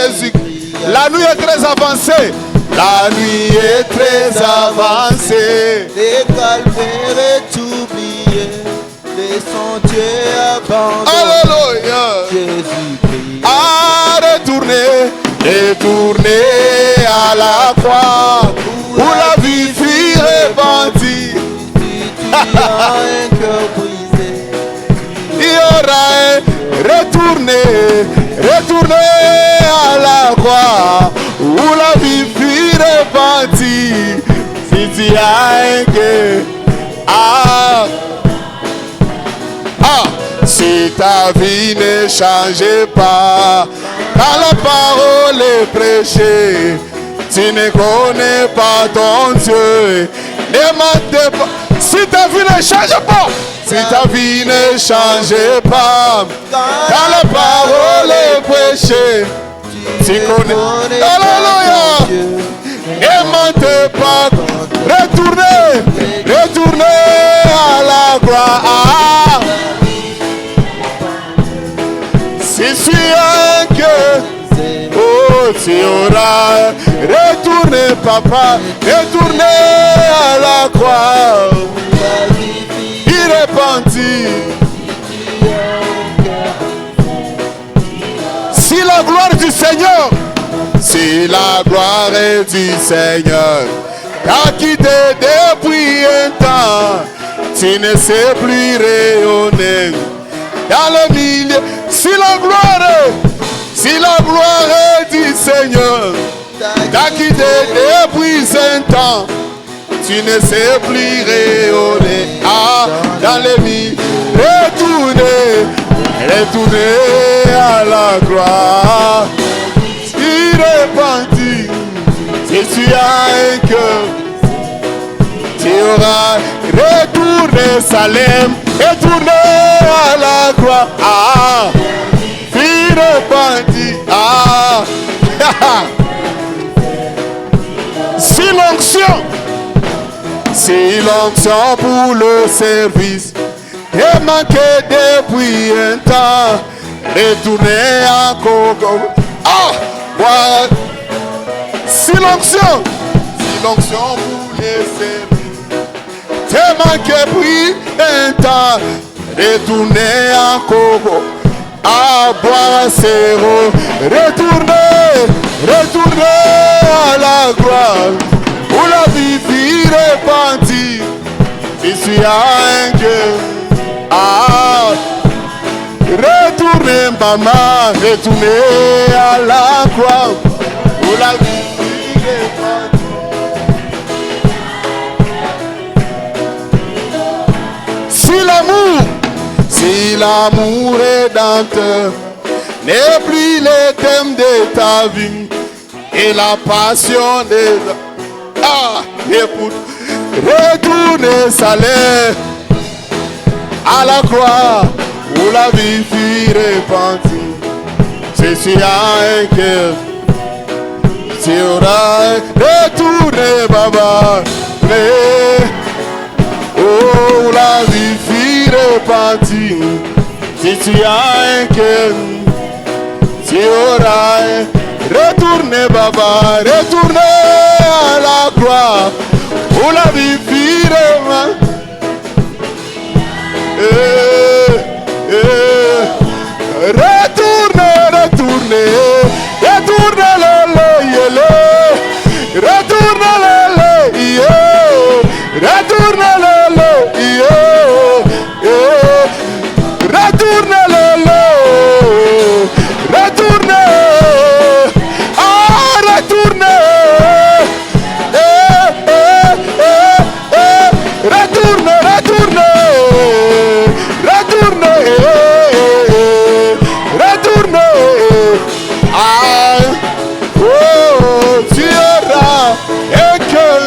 Jésus-Christ. La nuit est très avancée. La nuit est très avancée. Les calvaires est oublié, les sentiers abandonnés. Alléluia. Jésus-Christ. À retourner, retourner à la croix où la vie fut répandue. Si tu as un cœur brisé, Il y aura un retourner, retourner à la croix où la vie fut répandue. Si tu as un cœur, si ta vie ne change pas, quand la parole est prêchée, tu ne connais pas ton Dieu. Ne mentez pas. Si ta vie ne change pas, si ta vie ne change pas, quand la parole est prêchée, tu connais. Alléluia. Ne mentez pas. Retournez, retournez à la gloire. Si tu as un cœur, oh, tu auras retourné, papa, retourné à la croix. Il répandit. Si la gloire du Seigneur, si la gloire du Seigneur t'a quitté depuis un temps, tu ne sais plus rayonner dans le milieu. Si la gloire du Seigneur t'a quitté depuis un temps, tu ne sais plus rayonner dans les milieux. Retournez, retournez à la gloire. Il repentit. Si tu as un cœur, tu auras retourné Salem, retourné à la croix. Il repentit. Si l'onction pour le service est manqué depuis un temps, retournez encore. Si l'onction pour le service t'est manqué depuis un temps, retournez encore à boire zéro. Retournez, retournez à la gloire où la vie fut répandue. Si tu as un Dieu, retournez maman, retournez à la croix où la vie fut répandue. Si l'amour rédempteur n'est plus le thème de ta vie et la passion des... écoute, retournez salaire à la croix où la vie fut répandue. Si tu as un cœur, tu auras retourné, baba. Oh, la vie fut répandue. Si tu as un cœur, tu auras retourné, baba. Retourné à la croix où la vie fut répandue. Retournez, retournez, retournez le retournez le retournez le retournez le retournez retournez retournez tu auras un cœur.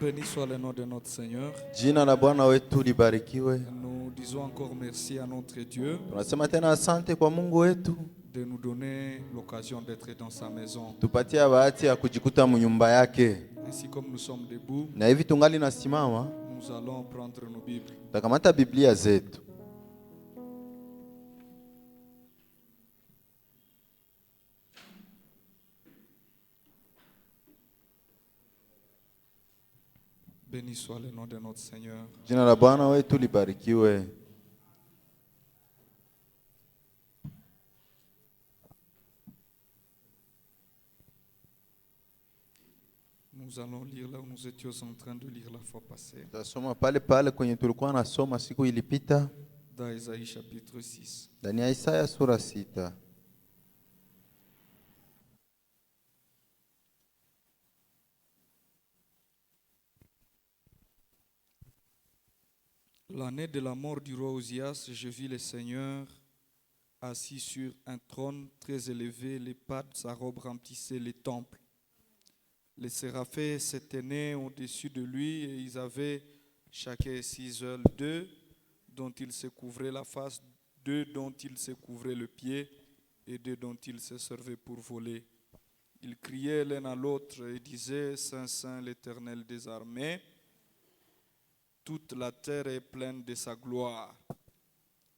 Béni soit le nom de notre Seigneur. Jina la Bwana wetu libarikiwe. Nous disons encore merci à notre Dieu Tunasema tena asante kwa Mungu wetu de nous donner l'occasion d'être dans sa maison. tupatie bahati ya kujikuta mnyumba yake. Ainsi comme nous sommes debout, Na hivi tungali nasimama, nous allons prendre nos Bibles. takamata Biblia zetu. Béni soit le nom de notre Seigneur. Jina la Bwana wetu libarikiwe. Nous allons lire là où nous étions en train de lire la fois passée, Tutasoma pale pale kwenye tulikuwa nasoma siku ilipita, dans Isaïe chapitre 6. ndani ya Isaya sura 6. L'année de la mort du roi Osias, je vis le Seigneur assis sur un trône très élevé, les pattes de sa robe remplissaient les temples. Les séraphins s'éteignaient au-dessus de lui et ils avaient chacun 6 ailes, 2 dont ils se couvraient la face, 2 dont ils se couvraient le pied et 2 dont ils se servaient pour voler. Ils criaient l'un à l'autre et disaient, Saint, Saint, l'Éternel des armées. Toute la terre est pleine de sa gloire.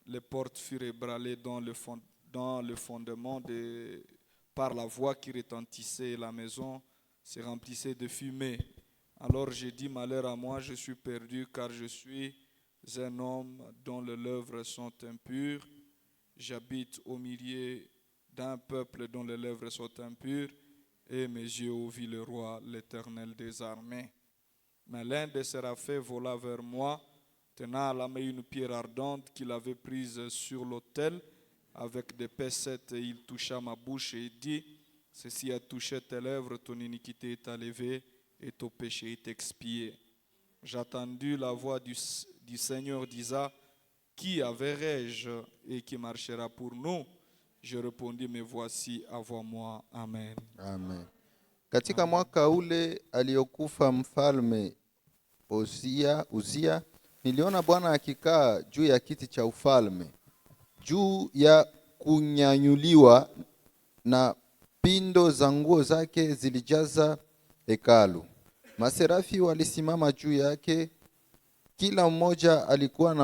Les portes furent ébranlées dans le fondement par la voix qui retentissait et la maison se remplissait de fumée. Alors j'ai dit, malheur à moi, je suis perdu car je suis un homme dont les lèvres sont impures. J'habite au milieu d'un peuple dont les lèvres sont impures et mes yeux ont vu le roi, l'Éternel des armées. Mais l'un des séraphins vola vers moi, tenant à la main une pierre ardente qu'il avait prise sur l'autel avec des pincettes, et il toucha ma bouche et dit, ceci a touché tes lèvres, ton iniquité est enlevée et ton péché est expié. J'attendis la voix du Seigneur disant, qui verrai-je et qui marchera pour nous? Je répondis, mais voici, envoie-moi. Amen. Amen. Katika mwaka ule aliokufa mfalme Uzia, niliona Bwana akikaa juu ya kiti cha ufalme, juu ya kunyanyuliwa, na pindo za nguo zake zilijaza hekalu. Maserafi walisimama juu yake, kila mmoja alikuwa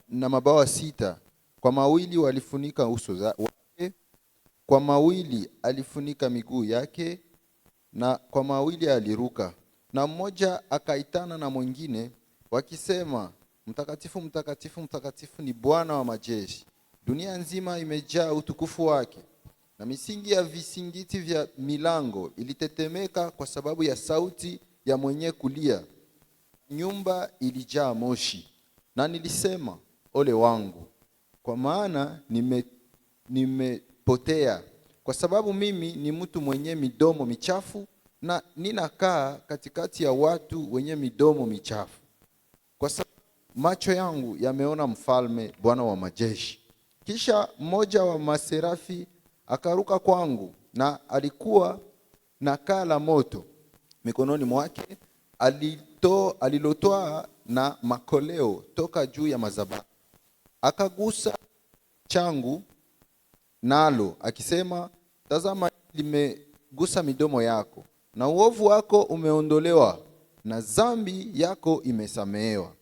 na mabawa 6. Kwa mawili walifunika uso wake, kwa mawili alifunika miguu yake, na kwa mawili aliruka. Na mmoja akaitana na mwingine wakisema, mtakatifu, mtakatifu, mtakatifu ni Bwana wa majeshi. Dunia nzima imejaa utukufu wake. Na misingi ya visingiti vya milango ilitetemeka kwa sababu ya sauti ya mwenye kulia. Nyumba ilijaa moshi. Na nilisema, ole wangu, kwa maana nimepotea, kwa sababu mimi ni mtu mwenye midomo michafu, na ninakaa katikati ya watu wenye midomo michafu. Kwa sababu macho yangu yameona mfalme, Bwana wa majeshi. Kisha mmoja wa maserafi akaruka kwangu, na alikuwa na kaa la moto mikononi mwake, alilotoa na makoleo toka juu ya madhabahu. Akagusa changu nalo akisema, tazama, limegusa midomo yako, na uovu wako umeondolewa, na dhambi yako imesamehewa.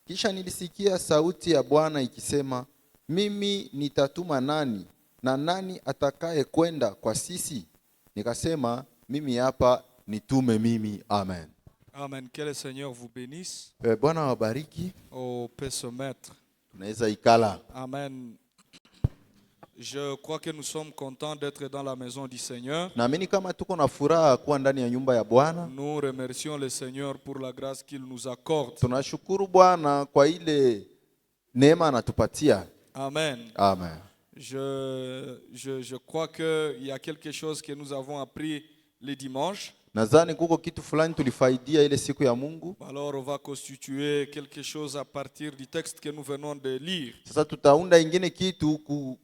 Kisha nilisikia sauti ya Bwana ikisema, mimi nitatuma nani, na nani atakaye kwenda kwa sisi? Nikasema, mimi hapa, nitume mimi. Amen. Amen. Que le Seigneur vous bénisse. Bwana wabariki. On peut se mettre. Tunaweza ikala. Amen. Je crois que nous sommes contents d'être dans la maison du Seigneur. Naamini kama tuko na furaha kuwa ndani ya nyumba ya Bwana. Nous remercions le Seigneur pour la grâce qu'il nous accorde. Tunashukuru Bwana kwa ile neema anatupatia. Amen. Amen. Je crois qu'il y a quelque chose que nous avons appris le dimanche. Nadhani kuko kitu fulani tulifaidia ile siku ya Mungu. Alors on va constituer quelque chose à partir du texte que nous venons de lire. Sasa tutaunda ingine kitu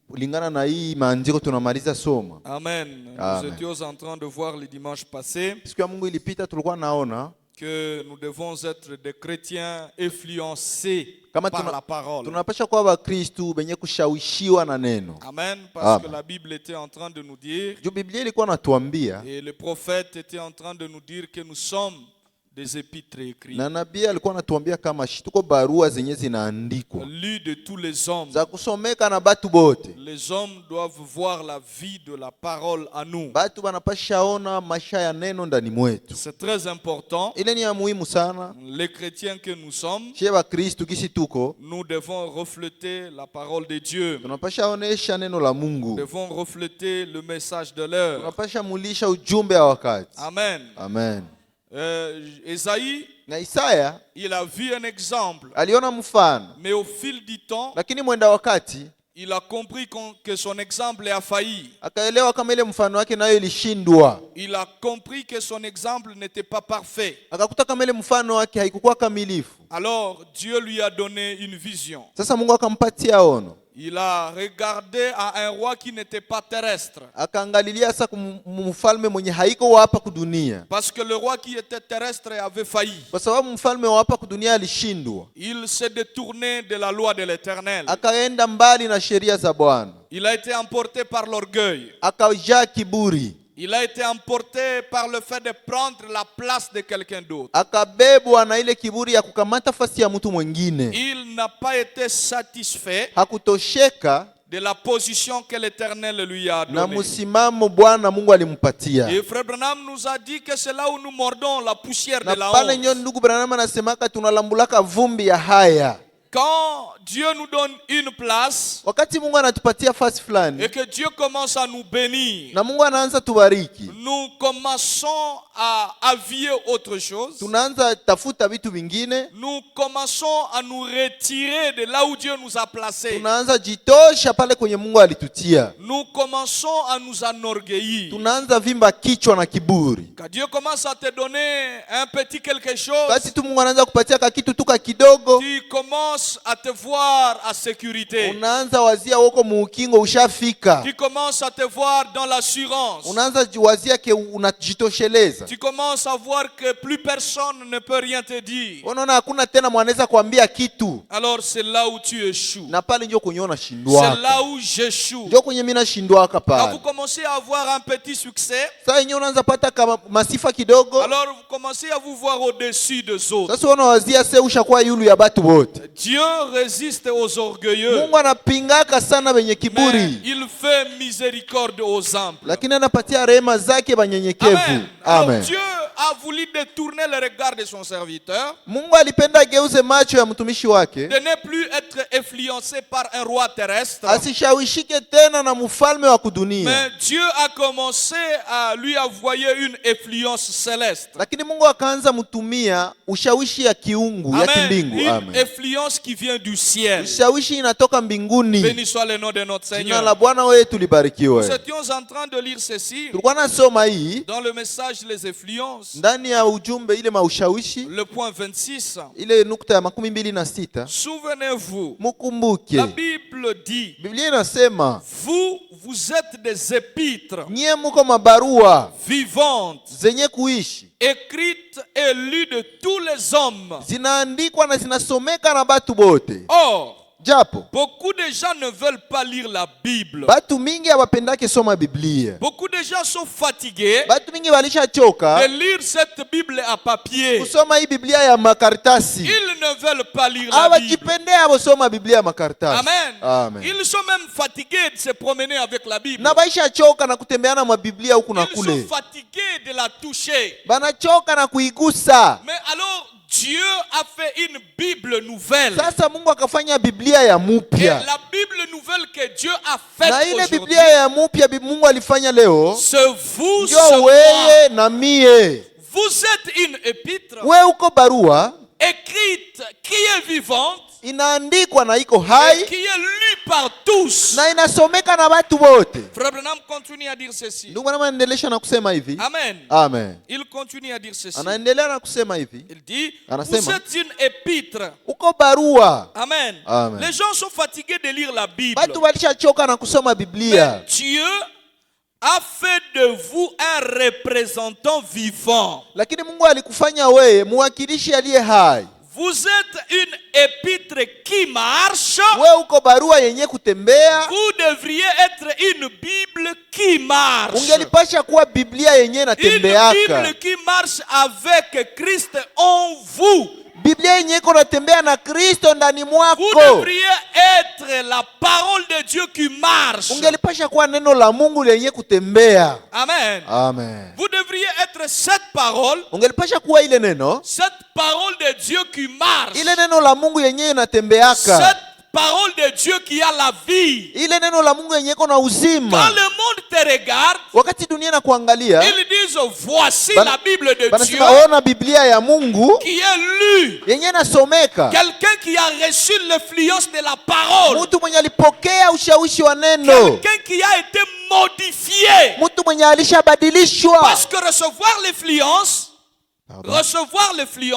kulingana na hii maandiko tunamaliza soma. Amen. Nous étions en train de voir le dimanche passé. Siku ya Mungu ilipita tulikuwa naona que nous devons être des chrétiens influencés Kama par la parole. tunapasha kuwa Wakristu benye kushawishiwa na neno. Amen. Parce que Amen. la Bible était en train de nous dire, Juu Biblia ilikuwa natuambia et le prophète était en train de nous dire que nous sommes des épîtres écrits, na nabii alikuwa anatuambia kama tuko barua zenye zinaandikwa lus de tous les hommes. za kusomeka na batu bote. Les hommes doivent voir la vie de la parole à nous. Batu banapasha ona maisha ya neno ndani mwetu. C'est très important. Ile ni ya muhimu sana. Les chrétiens que nous sommes, Shie Bakristu kisi tuko nous devons refléter la parole de Dieu. tunapasha onesha neno la Nous Mungu. devons refléter le message de l'heure. Tunapasha mulisha ujumbe wa wakati. Amen. Amen. Esaïe, Na Isaya il a vu un exemple, aliona mfano, mais au fil du temps, lakini mwenda wakati il a compris que son exemple a failli. akaelewa kama ile mfano wake nayo ilishindwa. Il a compris que son exemple n'était pas parfait. Akakuta kama ile mfano wake haikukuwa kamilifu. Alors Dieu lui a donné une vision. Sasa Mungu akampatia ono. Il a regardé à un roi qui n'était pas terrestre. Akaangalilia sasa mfalme mwenye haiko hapa kudunia. Parce que le roi qui était terrestre avait failli. Kwa sababu mfalme wa hapa kudunia alishindwa. Il s'est détourné de la loi de l'Éternel. Akaenda mbali na sheria za Bwana. Il a été emporté par l'orgueil. Akajaa kiburi. Il a été emporté par le fait de prendre la place de quelqu'un d'autre. Akabebwa na ile kiburi ya kukamata fasi ya mtu mwingine. Il n'a pas été satisfait Hakutosheka de la position que l'Éternel lui a na donnée. msimamo Bwana Mungu alimpatia. Et Frère Branham nous a dit que c'est là où nous mordons la poussière de Na la pale nyo honte. ndugu Branham anasemaka tunalambulaka vumbi ya haya. Quand Dieu nous donne une place Wakati Mungu anatupatia fasi et fulani que Dieu commence à nous bénir, na Mungu anaanza tubariki, nous commençons à avier autre chose. tunaanza tafuta vitu vingine, Nous commençons à nous retirer de là où Dieu nous a placés. tunaanza jitosha pale kwenye Mungu alitutia. Nous commençons à nous enorgueillir. Tunaanza vimba kichwa na kiburi. Quand Dieu commence à te donner un petit quelque chose, Basi tu Mungu anaanza kupatia kakitu tuka kidogo, tu commences à te voir à sécurité. unaanza wazia woko muukingo ushafika. Tu commences à te voir dans l'assurance. Unaanza wazia ke unajitosheleza. Tu commences à voir que plus personne ne peut rien te dire. Unaona hakuna tena mwanaweza kuambia kitu. Alors c'est là où tu échoues. Na pale ndio kunyona C'est shindwa. là où j'échoue. Ndio kwenye mimi nashindwa Quand pale. vous commencez à avoir un petit succès, Sasa yenyewe unaanza pata kama masifa kidogo. alors vous commencez à vous voir au-dessus des autres. Sasa unawazia se ushakuwa yulu ya batu wote. Dieu résiste aux orgueilleux, Mungu anapingaka sana wenye mais kiburi, il fait miséricorde aux humbles. lakini anapatia rehema zake banyenyekevu. Amen. Alors Amen. Dieu a voulu détourner le regard de son serviteur, Mungu alipenda ageuze macho ya mtumishi wake, de ne plus être influencé par un roi terrestre. asishawishike tena na mfalme wa kudunia, Mais Dieu a commencé à lui envoyer une influence céleste. lakini Mungu akaanza mtumia ushawishi ya kiungu ya Amen. kimbingu. Une Amen. influence qui vient du ciel. Ushawishi inatoka mbinguni. Béni soit le nom de notre Jina Seigneur. la Bwana wetu Nous libarikiwe. étions en train de lire ceci Tulikuwa nasoma hii dans le message Les influences, ndani ya ujumbe ile maushawishi le point 26. ile nukta ya 26. Souvenez-vous, Mukumbuke la Bible dit, Biblia inasema vous êtes des épîtres nyie muko mabarua vivantes, zenye kuishi, écrites et lues de tous les hommes. zinaandikwa na zinasomeka na batu bote. Or, Japo beaucoup de gens ne veulent pas lire la Bible. batu mingi hawapendake soma Biblia. Beaucoup de gens sont fatigués Batu mingi walishachoka de lire cette Bible à papier. kusoma hii Biblia ya makaratasi. Ils ne veulent pas lire la Bible. Hawajipendea kusoma Biblia ya makaratasi. Amen. Amen. Ils sont même fatigués de se promener avec la Bible. Na baishachoka na kutembeana mwa Biblia huku na Ils sont kule. fatigués de la toucher. Banachoka na kuigusa. Mais alors, Dieu a fait une Bible nouvelle. Sasa Mungu akafanya Biblia ya Et mupya. la Bible nouvelle que Dieu a faite Na ile aujourd'hui, Biblia ya mupya Mungu alifanya leo c'est vous, ndio c'est moi. weye na mie. Vous êtes une épître We uko barua écrite qui est vivante inaandikwa na iko et hai qui est lue par tous. na inasomeka na watu wote. Frère Branham continue à dire ceci. Ndugu bwana, anaendelea na kusema hivi. Amen. Amen. Il continue à dire ceci. Anaendelea na kusema hivi. Il dit, Anasema. vous êtes une épître. Uko barua. Amen. Amen. Les gens sont fatigués de lire la Bible. Watu walishachoka na kusoma Biblia. Mais Dieu a fait de vous un représentant vivant. Lakini Mungu alikufanya wewe mwakilishi aliye hai. Vous êtes une épître qui marche. Wewe uko barua yenye kutembea. Vous devriez être une Bible qui marche. Ungelipasha kuwa Biblia yenye inatembeaka. Une Bible qui marche avec Christ en vous. Biblia yenye iko natembea na Kristo ndani mwako. Vous devriez être la parole de Dieu qui marche. Ungelipasha kuwa neno la Mungu lenye kutembea. Amen. Amen. Vous devriez être cette parole. Ungelipasha kuwa ile neno. Cette parole de Dieu qui marche. Ile neno la Mungu yenye inatembeaka. Cette parole de Dieu qui a la vie. Ile neno la Mungu yenye iko na uzima. Quand le monde te regarde, wakati dunia inakuangalia, ils disent voici la Bible de Dieu ona Biblia ya Mungu qui est lue. yenye nasomeka. Quelqu'un qui a reçu l'influence de la parole. Mtu mwenye alipokea ushawishi wa neno. Quelqu'un qui a été modifié. Mtu mwenye alishabadilishwa. Parce que recevoir l'influence,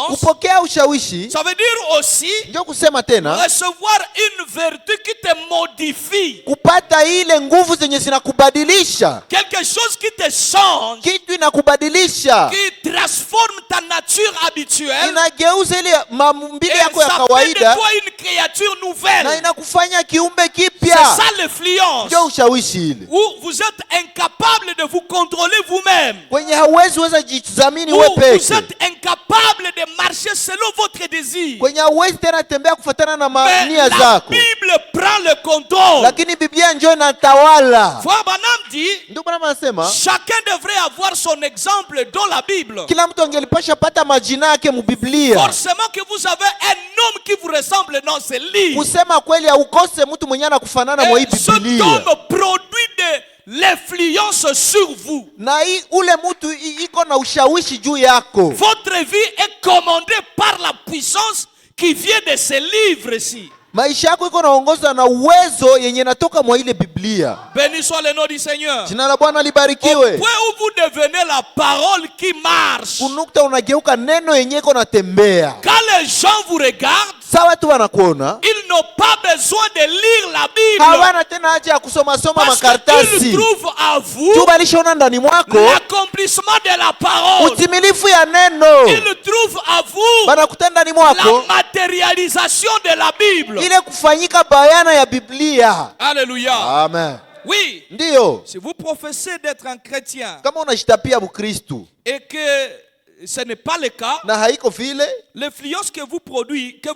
kupokea ushawishi, ça veut dire aussi ndio kusema tena recevoir une vertu qui te modifie. Kupata ile nguvu zenye zinakubadilisha. Quelque chose qui te change. Kitu inakubadilisha. Qui transforme ta nature habituelle. Inageuza ile maumbile yako ya kawaida. Et ça fait de toi une créature nouvelle. Na inakufanya kiumbe kipya. C'est ça l'influence. Ndio ushawishi ile. Où vous êtes incapable de vous contrôler vous-même. Kwenye hauwezi weza jitazamini wewe peke. Vous êtes incapable de marcher selon votre désir. Kwenye hauwezi tena tembea kufuatana na nia zako. La Bible prend le contrôle. Lakini Biblia njoo inatawala. Frère Branham dit, ndio Branham anasema, chacun devrait avoir son exemple dans la Bible. Kila mtu angelipasha pata majina yake mu Biblia. Forcément que vous avez un homme qui vous ressemble dans ce livre. Kusema kweli haukose mtu mwenye anakufanana mwa hii Biblia. Cet homme produit de l'influence sur vous. Na ule mtu iko na ushawishi juu yako. Votre vie est commandée par la puissance qui vient de ce livre-ci. Maisha yako iko naongozwa na uwezo yenye natoka mwa ile Biblia. Béni soit le nom du Seigneur. Jina la Bwana libarikiwe. Au point où vous devenez la parole qui marche. Kunukta unageuka neno yenye iko natembea. Quand les gens vous regardent, sawa tu wanakuona, ils n'ont pas besoin de lire la Bible. Hawana tena haja ya kusoma makaratasi. Parce qu'ils trouvent à vous tubalishona ndani mwako l'accomplissement de la parole. Utimilifu ya neno. Ils trouvent à vous banakuta ndani mwako la matérialisation de la Bible. Ile kufanyika bayana ya Biblia. Alléluia. Amen. Oui. Ndio. Si vous professez d'être un chrétien, kama unajitapia Bukristo, et que ce n'est pas le cas, na haiko vile, l'influence que vous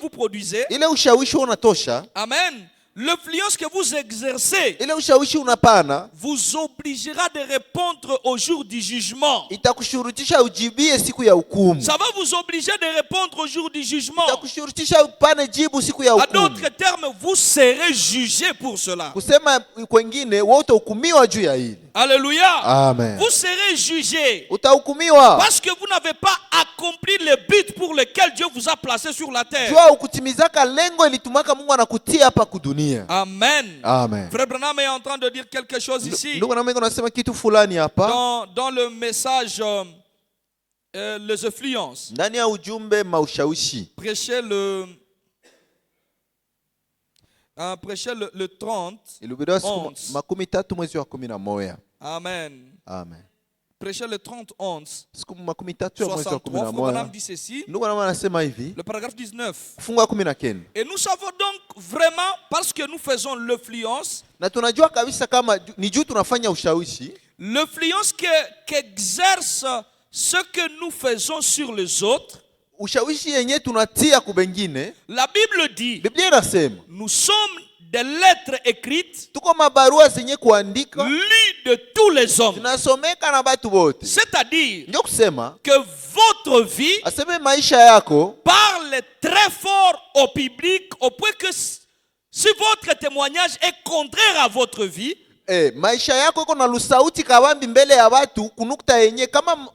produisez, ile ushawishi unatosha, amen, l'influence que vous exercez, ile ushawishi unapana, vous obligera de répondre au jour du jugement. Itakushurutisha ujibie siku ya hukumu. Ça va vous obliger de répondre au jour du jugement. Itakushurutisha upane jibu siku ya hukumu. En d'autres termes, vous serez jugé pour cela. Kusema kwengine, wewe utahukumiwa juu ya hili. Alléluia. Amen. Vous serez jugé. Utahukumiwa. Parce que vous n'avez pas accompli le but pour lequel Dieu vous a placé sur la terre. Jua ukutimizaka lengo ilitumaka Mungu anakutia hapa kudunia. Amen. Amen. Frère Branham est en train de dire quelque chose ici. Ndugu na mimi nasema kitu fulani hapa. Dans le message les influences. Ndani ya ujumbe maushawishi. Prêchez le 30. Makumi tatu mwezi wa 11. Amen. Amen. Prêchez le 30-11. Siku makumi tatu mwezi wa 11. Dit ceci. Ndugu na anasema hivi. Le paragraphe 19. Fungu 19. Et nous savons donc vraiment, parce que nous faisons l'influence, na tunajua kabisa kama ni juu tunafanya ushawishi, l'influence qu'exerce ce que nous faisons sur les autres, ushawishi yenye tunatia kubengine. La Bible dit, Biblia inasema, nous sommes des lettres écrites, tuko mabarua zenye kuandika, lues de tous les hommes. Zinasomeka na batu wote. C'est-à-dire ndio kusema que votre vie aseme maisha yako parle très fort au public, au point que si votre témoignage est contraire à votre vie, maisha yako iko na lusauti kabambi mbele ya watu kunukta yenye kama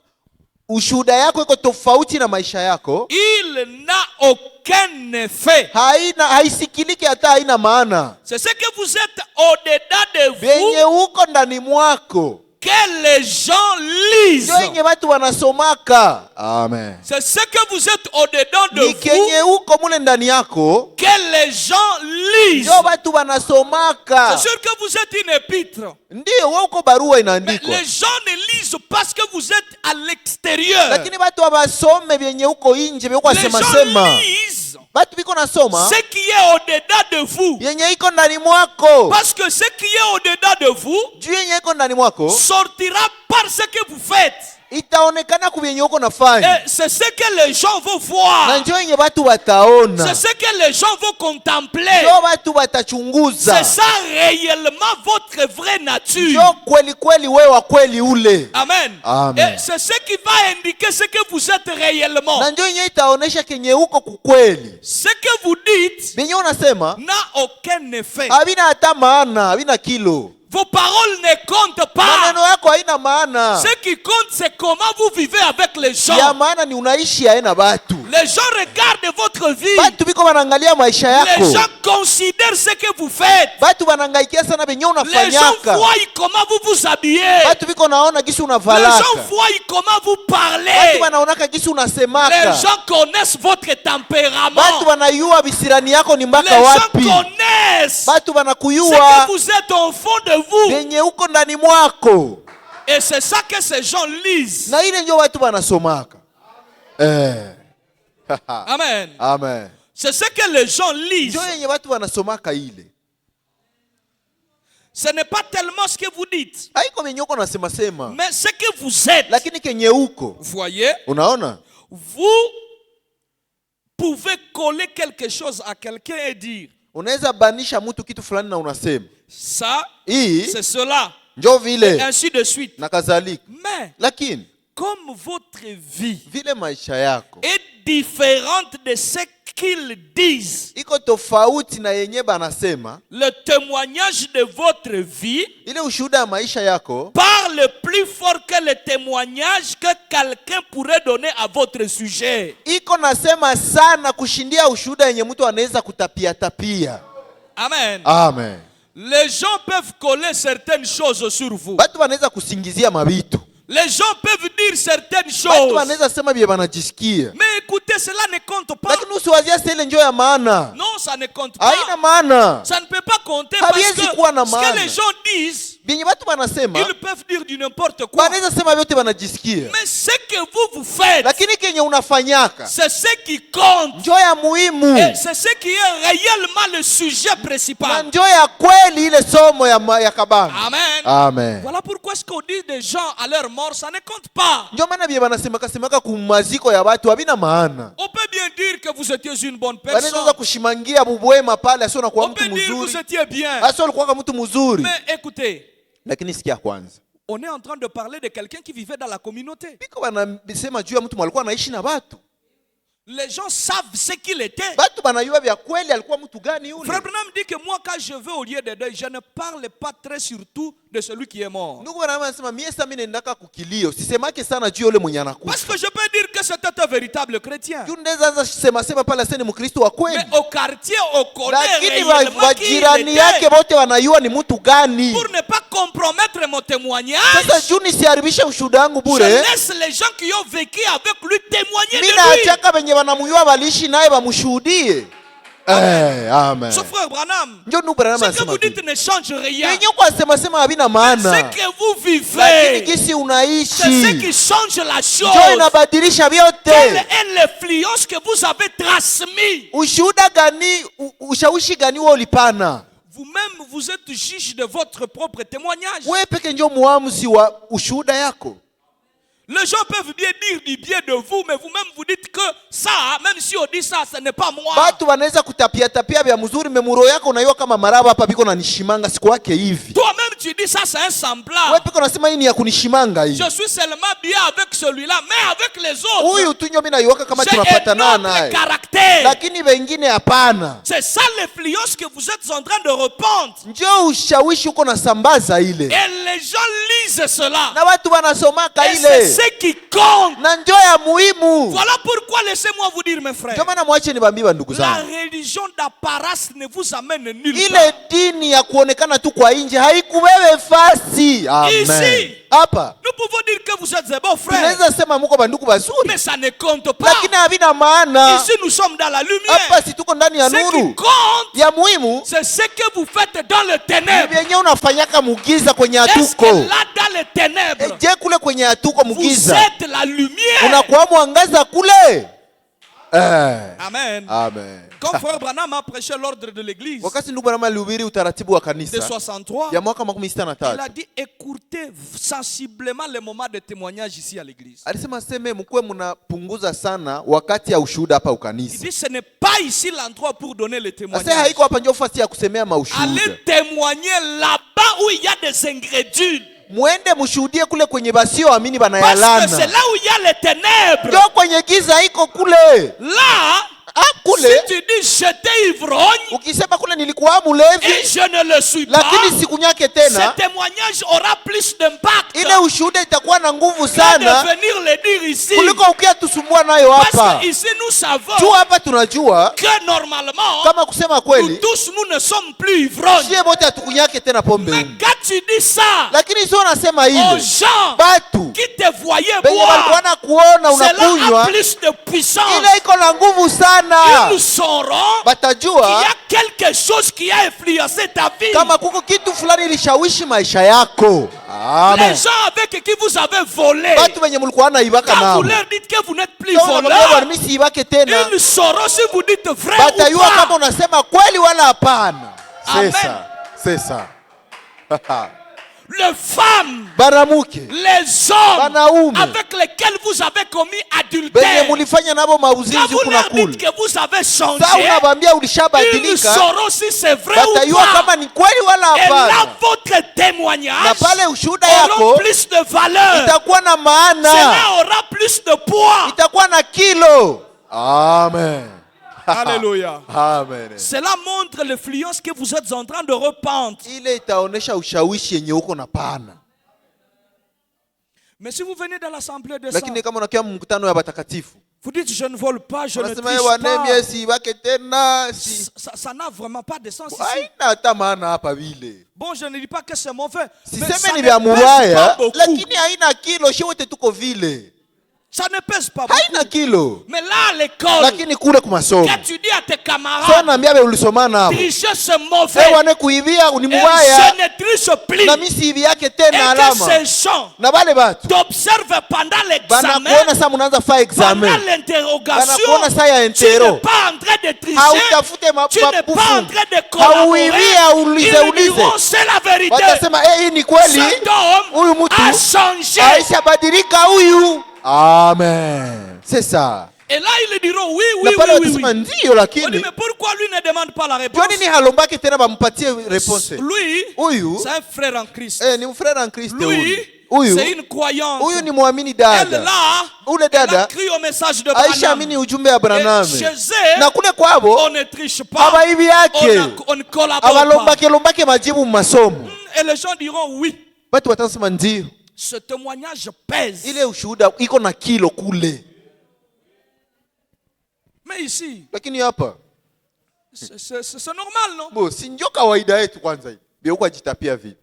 ushuhuda yako iko tofauti na maisha yako, il n'a aucun effet. Haisikiliki hata haina maana. C'est ce que vous êtes au-dedans de vous. Benye uko ndani mwako que les gens lisent. ndio yenye watu wanasomaka. Amen. C'est ce que vous êtes au-dedans de Ni kenye vous uko mule ndani yako que les gens lisent. ndio watu wanasomaka. C'est sûr que vous êtes une épître. Ndio wewe uko barua Mais inaandikwa. les gens ne lisent parce que vous êtes à l'extérieur. Lakini watu wabasome vyenye uko nje vyenye uko Les sema gens sema. lisent Watu biko nasoma ce qui est au-dedans de vous. yenye iko ndani mwako. Parce que ce qui est au-dedans de vous Juu yenye iko ndani mwako sortira par ce que vous faites. itaonekana kubenye uko nafanya. Et c'est ce que les gens vont voir. Na njoo yenye watu wataona. C'est ce que les gens vont contempler. Njoo watu watachunguza. C'est ça réellement votre vraie nature. Njoo kweli kweli wewe wa kweli ule. Amen. Amen. Et c'est ce qui va indiquer ce que vous êtes réellement. Na njoo yenye itaonesha kenye uko kukweli. Ce que vous dites Benye unasema n'a aucun effet. havina hata maana, havina kilo. Vos paroles ne comptent pas. Maneno yako haina maana. Ce qui compte, c'est comment vous vivez avec les Ya gens. maana ni unaishi aina batu. Les gens regardent votre vie. Batu biko wanaangalia maisha Les yako. gens considèrent ce que vous faites. Batu wanangaikia sana benye Les gens unafanyaka. voient comment vous vous habillez. Batu biko naona gisi Les unavalaka. gens voient comment vous Batu parlez. wanaonaka gisi Les unasemaka. gens connaissent votre tempérament. Batu wanayua bisirani yako ni Les mpaka gens wapi. connaissent Batu ce wanakuyua que vous êtes au fond de vous. benye uko ndani mwako. Et c'est ça que ces gens lisent. Na ile ndio watu wanasomaka. Amen. Amen. C'est ce que les gens lisent. Ndio yenye watu wanasomaka ile. Ce n'est pas tellement ce que vous dites, Haiko benye uko nasema sema. mais ce que vous êtes. Lakini kenye uko. Vous voyez, Unaona? vous pouvez coller quelque chose à quelqu'un et dire, Unaweza banisha mtu kitu fulani na unasema. ça, Hii c'est cela, ndio vile ainsi de suite. na kadhalika. Mais Lakini comme votre vie vile maisha yako est différente de ce qu'ils disent, iko tofauti na yenye banasema, le témoignage de votre vie ile ushuhuda ya maisha yako parle plus fort que le témoignage que quelqu'un pourrait donner à votre sujet. iko nasema sana kushindia ushuhuda yenye mtu anaweza kutapia tapia. Amen. Amen. Les gens peuvent coller certaines choses sur vous. Batu wanaweza kusingizia mabitu. Les gens peuvent dire certaines Batu choses. wanaweza sema bie banajisikia. Mais écoutez, cela ne compte pas. Lakini usiwazia sile njoo ya maana. Non, ça ne compte pas. Haina maana. Ça ne peut pas compter parce que Haviwezi kuwa na ce maana. que les gens disent, Binyi batu wanasema ils peuvent dire du n'importe quoi. wanaweza sema vyote wanajisikia. Mais ce que vous faites, Lakini kenye unafanyaka c'est ce qui compte. njoo ya muhimu. Et c'est ce qui est réellement le sujet Na principal. njoo ya kweli ile somo ya kabana. Amen. Amen. Voilà pourquoi ce qu'on dit des gens à leur mort, ça ne compte pas. Ndio maana bie banasemaka kumaziko ya watu havina maana. On peut bien dire que vous étiez une bonne Wanaweza personne. kushimangia bubwema pale asio na kuwa On mtu peut dire que vous mzuri. étiez bien. Asio alikuwa mtu mzuri. Mais écoutez, Lakini sikia kwanza. on est en train de parler de quelqu'un qui vivait dans la communauté. Biko banasema juu ya mtu alikuwa anaishi na watu. Les gens savent ce qu'il était. Batu banayua vya kweli alikuwa mtu gani yule. Frère Branham dit que moi, quand je vais au lieu de deuil, je ne parle pas très surtout de celui qui est mort. Ndugu Branham anasema mie sasa mimi naendaka kukilio. Sisemake sana juu yule mwenye anakufa. Parce que je peux dire que c'était un véritable chrétien. Juu ndeza anza sema pale aseni Mkristo wa kweli. Mais au quartier, on connaît Lakini réellement qui il wajirani yake était. wote wanayua ni mtu gani. Pour ne pas compromettre mon témoignage, Sasa juu nisiharibishe ushuhuda wangu je bure. laisse les gens qui ont vécu avec lui témoigner Mimi de lui. naachaka wenye wanamuyua waliishi naye wamshuhudie. Amen. Ce frère Branham, Ndio ndugu Branham ce que anasema. vous dites ne change rien. Yenye kwa sema havina maana. Ce que vous Lakini vivez, gisi c'est ce unaishi qui change la ndio chose. inabadilisha Quelle vyote. est l'influence que vous avez transmise? Ushuhuda gani, ushawishi gani wewe ulipana? Vous-même, vous êtes juge de votre propre témoignage. Wewe peke ndio muamuzi wa ushuhuda yako. Les gens peuvent bien dire du bien de vous, mais vous-même vous dites que ça, même si on dit ça, ce n'est pas moi. Watu wanaweza kutapia tapia vya mzuri, memuro yako unaiwa kama maraba hapa biko na nishimanga siku yake hivi. Toi-même tu dis ça, c'est un Wewe semblant. peke unasema hii ni ya kunishimanga hii. Je suis seulement bien avec celui-là, mais avec les autres, Huyu tu ndio mimi naiwaka kama j'ai un tunapatana autre naye. caractère. arrêtez. lakini wengine hapana. C'est ça l'influence que vous êtes en train de répandre. Njoo ushawishi uko nasambaza ile. Et les gens lisent cela. Na watu wanasomaka Et c'est ile. ce qui compte. Na njoo ya muhimu. Voilà pourquoi laissez-moi vous dire mes frères. Ndio maana mwache nibambie ndugu La zangu. religion d'apparence ne vous amène nulle Ile part. dini ya kuonekana tu kwa nje haikuwewe fasi. Amen. Ici, hapa nous pouvons dire que vous êtes des beaux frères. tunaweza sema muko bandugu bazuri, Mais ça ne compte pas. lakini havina maana. Ici, nous sommes dans la lumière. Hapa si tuko ndani ya Ce qui nuru. compte, Ya muhimu c'est ce que vous faites dans le ténèbre. vyenye unafanyaka mugiza kwenye Est-ce que hatuko. là, dans les ténèbres, Je kule kwenye hatuko vous mugiza êtes la lumière? unakuwa mwangaza kule. Amen. Amen. Comme Frère Branham a prêché l'ordre de l'église Wakati ndugu Branham alihubiri utaratibu wa de kanisa 63, ya mwaka 63, il a dit écoutez sensiblement les moments de témoignage ici à l'église. alisema seme mkuwe mnapunguza sana wakati ya ushuhuda hapa Il ukanisa. dit ce n'est pas ici l'endroit pour donner le Ase témoignage. haiko hapa ndio fasi ya kusemea maushuhuda. Allez témoigner là-bas où il y a des ingrédules. Mwende mshuhudie kule kwenye basio amini Parce que c'est banayalana. là où il y a les ténèbres. Ndio kwenye giza iko kule. Là, Kule si tu dis j'étais ivrogne ukisema kule nilikuwa mulevi et je ne le suis pas, lakini sikunyake ce tena, témoignage aura plus d'impact ile ushuhuda itakuwa na nguvu que sana de venir le dire ici. kuliko ukia tusumbua nayo Parce hapa. que ici nous savons Juu hapa tunajua que normalement, kama kusema nous kweli tous nous ne sommes plus ivrognes. shie bote hatukunyake tena pombe Mais humu. quand tu dis ça Lakini sio nasema aux ile gens batu qui te voyaient benye walikuwa boire, na kuona cela a unakunywa, plus de puissance. ile iko na nguvu sana. Ils sauront qu'il Batajua y a quelque chose qui a influencé ta vie. kama kuko kitu fulani ilishawishi maisha yako. Amen. Les gens avec qui vous avez volé, Batu benye mulikuwa naibaka quand nao vous leur dites que vous n'êtes plus Ndio wanamwambia voleur, Bwana, mimi siibake tena. ils sauront si vous dites vrai Batajua ou kama pas. unasema kweli wala hapana. Amen. Sasa Les femmes, banamuke les hommes Banaume. avec lesquels vous avez commis benye adultère, mulifanya nabo quand mauzinzi vous kuna leur dites kule, que vous avez changé, sasa unabambia ils ulishabadilika, sauront si c'est vrai ou batajua pas. kama ni kweli wala Et là, hapana. votre Na témoignage pale ushuhuda aura yako plus de valeur. itakuwa na maana, Cela aura plus de poids. itakuwa na kilo. Amen. Alléluia. Amen. Cela montre l'influence que vous êtes en train de répandre. Ile itaonesha ushawishi yenye uko na pana. Mais si vous venez dans l'assemblée de ça, Lakini kama unakia mkutano ya batakatifu, vous dites je ne vole pas, je ne unasema triche wanemie pas. siibake tena, si Ça n'a vraiment pas de sens ici. haina hata maana hapa vile. Bon, je ne dis pas que c'est mauvais. Mais Siseme ça ni ne vya pèse pas mubaya, beaucoup. lakini haina kilo, shi wote tuko vile. Ça ne pèse pas beaucoup. Haina kilo. Mais là, à l'école, Lakini kule kumasomo. quand tu dis à tes Sasa camarades, naambia be ulisoma nabo. tricher c'est mauvais, Wane kuibia ni et mbaya. je ne triche plus, Na mimi siibi yake et tena que alama. ces gens Na bale batu t'observent pendant l'examen, banakuona sasa mnaanza fa pendant examen. l'interrogation, Banakuona saa ya tu n'es intero. pas en train de tricher, Hautafute tu n'es pas en mapufu. train de collaborer. Hauibia ulize Ils ulize. diront c'est la vérité. Watasema hii ni kweli. Cet homme Huyu mtu a changé. Aisha badilika huyu. Amen. C'est ça. Et là, ils diront oui, Na oui, pale oui, oui, watasema oui. ndio, On dit, lakini mais pourquoi lui ne demande pas la réponse? kwa nini halombake tena bampatie réponse? Lui, Huyu c'est un frère en Christ. ni frère en Christ Lui, huyu. c'est une croyante. Huyu ni muamini Elle dada. là, Ule elle a dada cru au message de Aisha Branham. amini ujumbe ya Branham. Et chez eux, Na kule kwabo on ne triche pas. abaibi yake. On ne collabore pas. Abalombake lombake majibu mu masomo. Et les gens diront oui. Batu watasema ndio. Ce témoignage pèse. Ile ushuhuda iko na kilo kule. Mais ici, Lakini hapa c'est normal, non? bo si ndio kawaida yetu kwanza hii. Bio kwa jitapia vipi?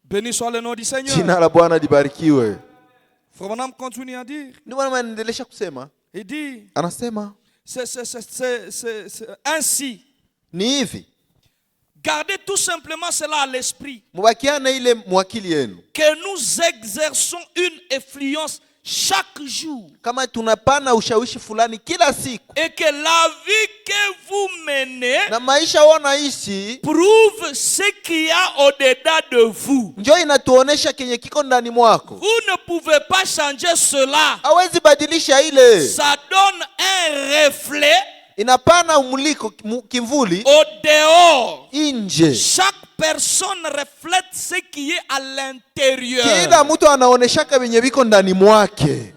Béni soit le nom du Seigneur. Jina la Bwana libarikiwe. Frère Branham continue à dire. Ndio maana anaendelea kusema. Il dit, Anasema c'est ainsi. ni hivi. Gardez tout simplement cela à l'esprit. Mubakiana ile mwakili yenu. Que nous exerçons une influence chaque jour. Kama tunapana ushawishi fulani kila siku. Et que la vie que vous menez Na maisha wanaishi prouve ce qu'il y a au-dedans de vous. njoo inatuonesha kenye kiko ndani mwako. Vous ne pouvez pas changer cela. Hawezi badilisha ile. Ça donne un reflet Inapana umuliko kivuli au dehors. nje. Chaque personne reflète ce qui est à l'intérieur. Kila mtu anaoneshaka venye viko ndani mwake.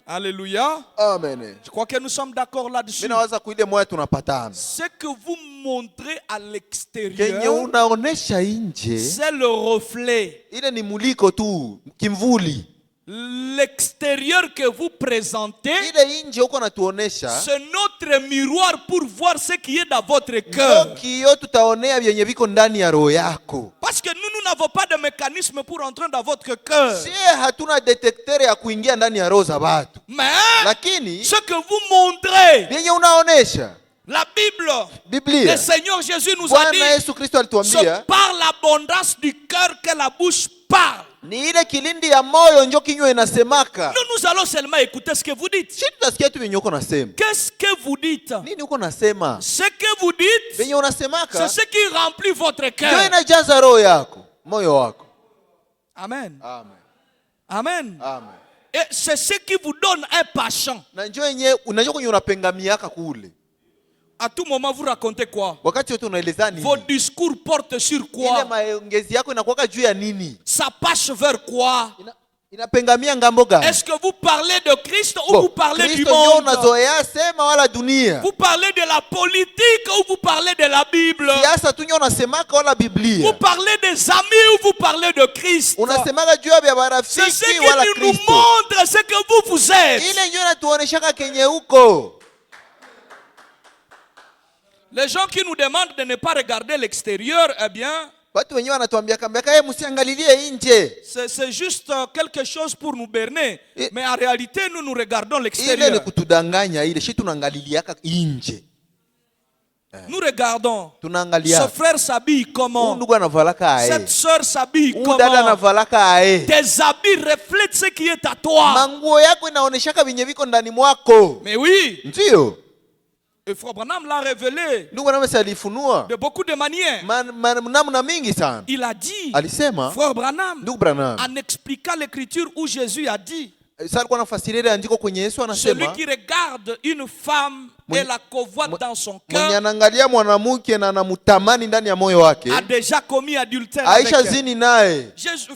Alléluia. Amen. Je crois que nous sommes d'accord là-dessus. Mimi nawaza kuile moya tunapatana. Ce que vous montrez à Kenye l'extérieur, unaonesha nje, c'est le reflet. ile ni muliko tu, kimvuli. L'extérieur que vous présentez, Ile nje uko natuonesha, c'est notre miroir pour voir ce qui est dans votre cœur. kiyo tutaonea vyenye viko ndani ya roho yako. Parce que nous n'avons pas de mécanisme pour entrer dans votre cœur. Sie hatuna detektere ya kuingia ndani ya roho za watu. Mais Lakini ce que vous montrez, vyenye unaonesha, la Bible, Biblia, le Seigneur Jésus nous a Bwana dit, Yesu Kristo c'est alituambia, par l'abondance du cœur que la bouche parle. ni ile kilindi ya moyo njo kinywa inasemaka. Nous allons seulement écouter ce que vous dites. Si tutasikia tu vyenye uko nasema. Qu'est-ce que vous dites? Nini uko nasema? Ce que vous dites, Vyenye unasemaka, c'est ce qui remplit votre njo cœur. inajaza roho yako, moyo wako. Amen. Amen. Amen. Amen. Et c'est ce qui vous donne un passion. Na njo yenye unajua kwenye unapengamiaka kule. À tout moment, vous racontez quoi? Wakati wote unaeleza nini? Vos discours portent sur Ile quoi? maongezi yako inakuwa juu ya nini? Ça passe vers quoi? Inapengamia ngambo gani? Est-ce que vous parlez de Christ ou vous parlez du Kristo ndio monde? unazoea sema wala dunia? Vous parlez de la politique ou vous parlez de la Bible? Siasa tu ndio unasemaka wala Biblia? Vous parlez des amis ou vous parlez de Christ? Unasemaka juu ya C'est ce marafiki qui wala nous Kristo? montre ce que vous êtes. Ile ndio inatuoneshaka kenye huko. Les gens qui nous demandent de ne pas regarder l'extérieur, eh bien, Watu wenyewe wanatuambia kambia msiangalilie nje. c'est juste quelque chose pour nous berner. Mais en réalité, nous regardons Ile ni l'extérieur. kutudanganya ile, shi tunaangaliaka nje. Nous regardons. Ce Tunaangalia. frère s'habille comment? Ndugu anavalaka ae. Cette sœur s'habille Dada comment? anavalaka ae. Tes habits reflètent ce qui est à toi. Manguo yako inaoneshaka vinye viko ndani mwako. Mais oui, Ndio. et Frère Branham l'a révélé Ndugu anamesa alifunua de beaucoup de manières. namna mingi sana. Il a dit, Alisema Frère Branham, ndugu Branham, en expliquant l'écriture où Jésus a dit, sasa alikuwa anafasiria ile andiko kwenye Yesu celui anasema qui regarde une femme et la convoite dans son mwenye cœur anaangalia mwanamke na anamutamani ndani ya moyo wake a déjà commis adultère avec aisha elle. zini naye.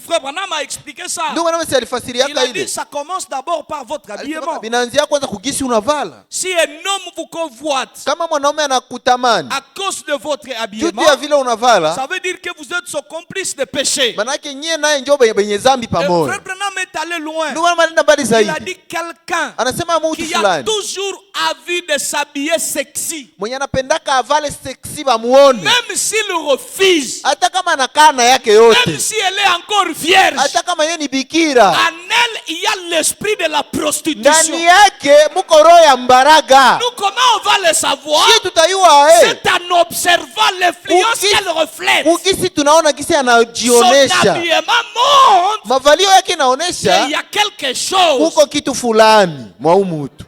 Frère Branham a expliqué ça. Ndugu anamesa Il alifasiriaka a dit, ile. ça commence d'abord par votre habillement. Binaanzia kwanza kugisi unavala. Si un homme vous convoite Kama mwanaume anakutamani à cause de votre juu habillement, ya vile unavala, ça veut dire que vous êtes son complice de péché. manake nyie naye njo benye zambi Et pamoja. Frère Branham est allé loin. Ndugu anaenda mbali Il a zaidi. dit quelqu'un Anasema mtu qui a fulani toujours envie de s'habiller sexy, mwenye anapendaka avale seksi bamuone, même s'il refuse, hata kama anakaa na yake même yote, si elle est encore vierge, hata kama yeye ni bikira, en elle, il y a l'esprit de la prostitution. ndani yake muko roho ya mbaraga. Nous, comment on va le savoir? Sisi tutayua C'est en observant l'influence Ukisi- qu'elle reflète. ukisi tunaona kisi Son anajionesha, habillement montre mavalio yake qu'il y inaonesha a quelque chose. kuko kitu fulani mwa umutu.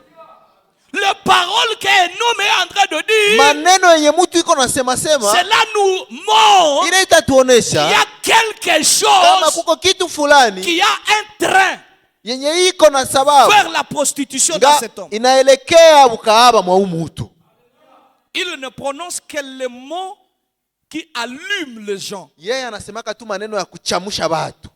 Les paroles qu'un homme est en train de dire, Maneno yenye mtu iko nasema sema, cela nous montre ile qu'il y itatuonesha a quelque kama chose kuko kitu fulani qui a un train yenye iko na sababu vers la prostitution dans cet homme. inaelekea ukahaba mwa umutu. Il ne prononce que les mots qui allument les gens. Yeye anasemaka tu maneno ya kuchamusha watu,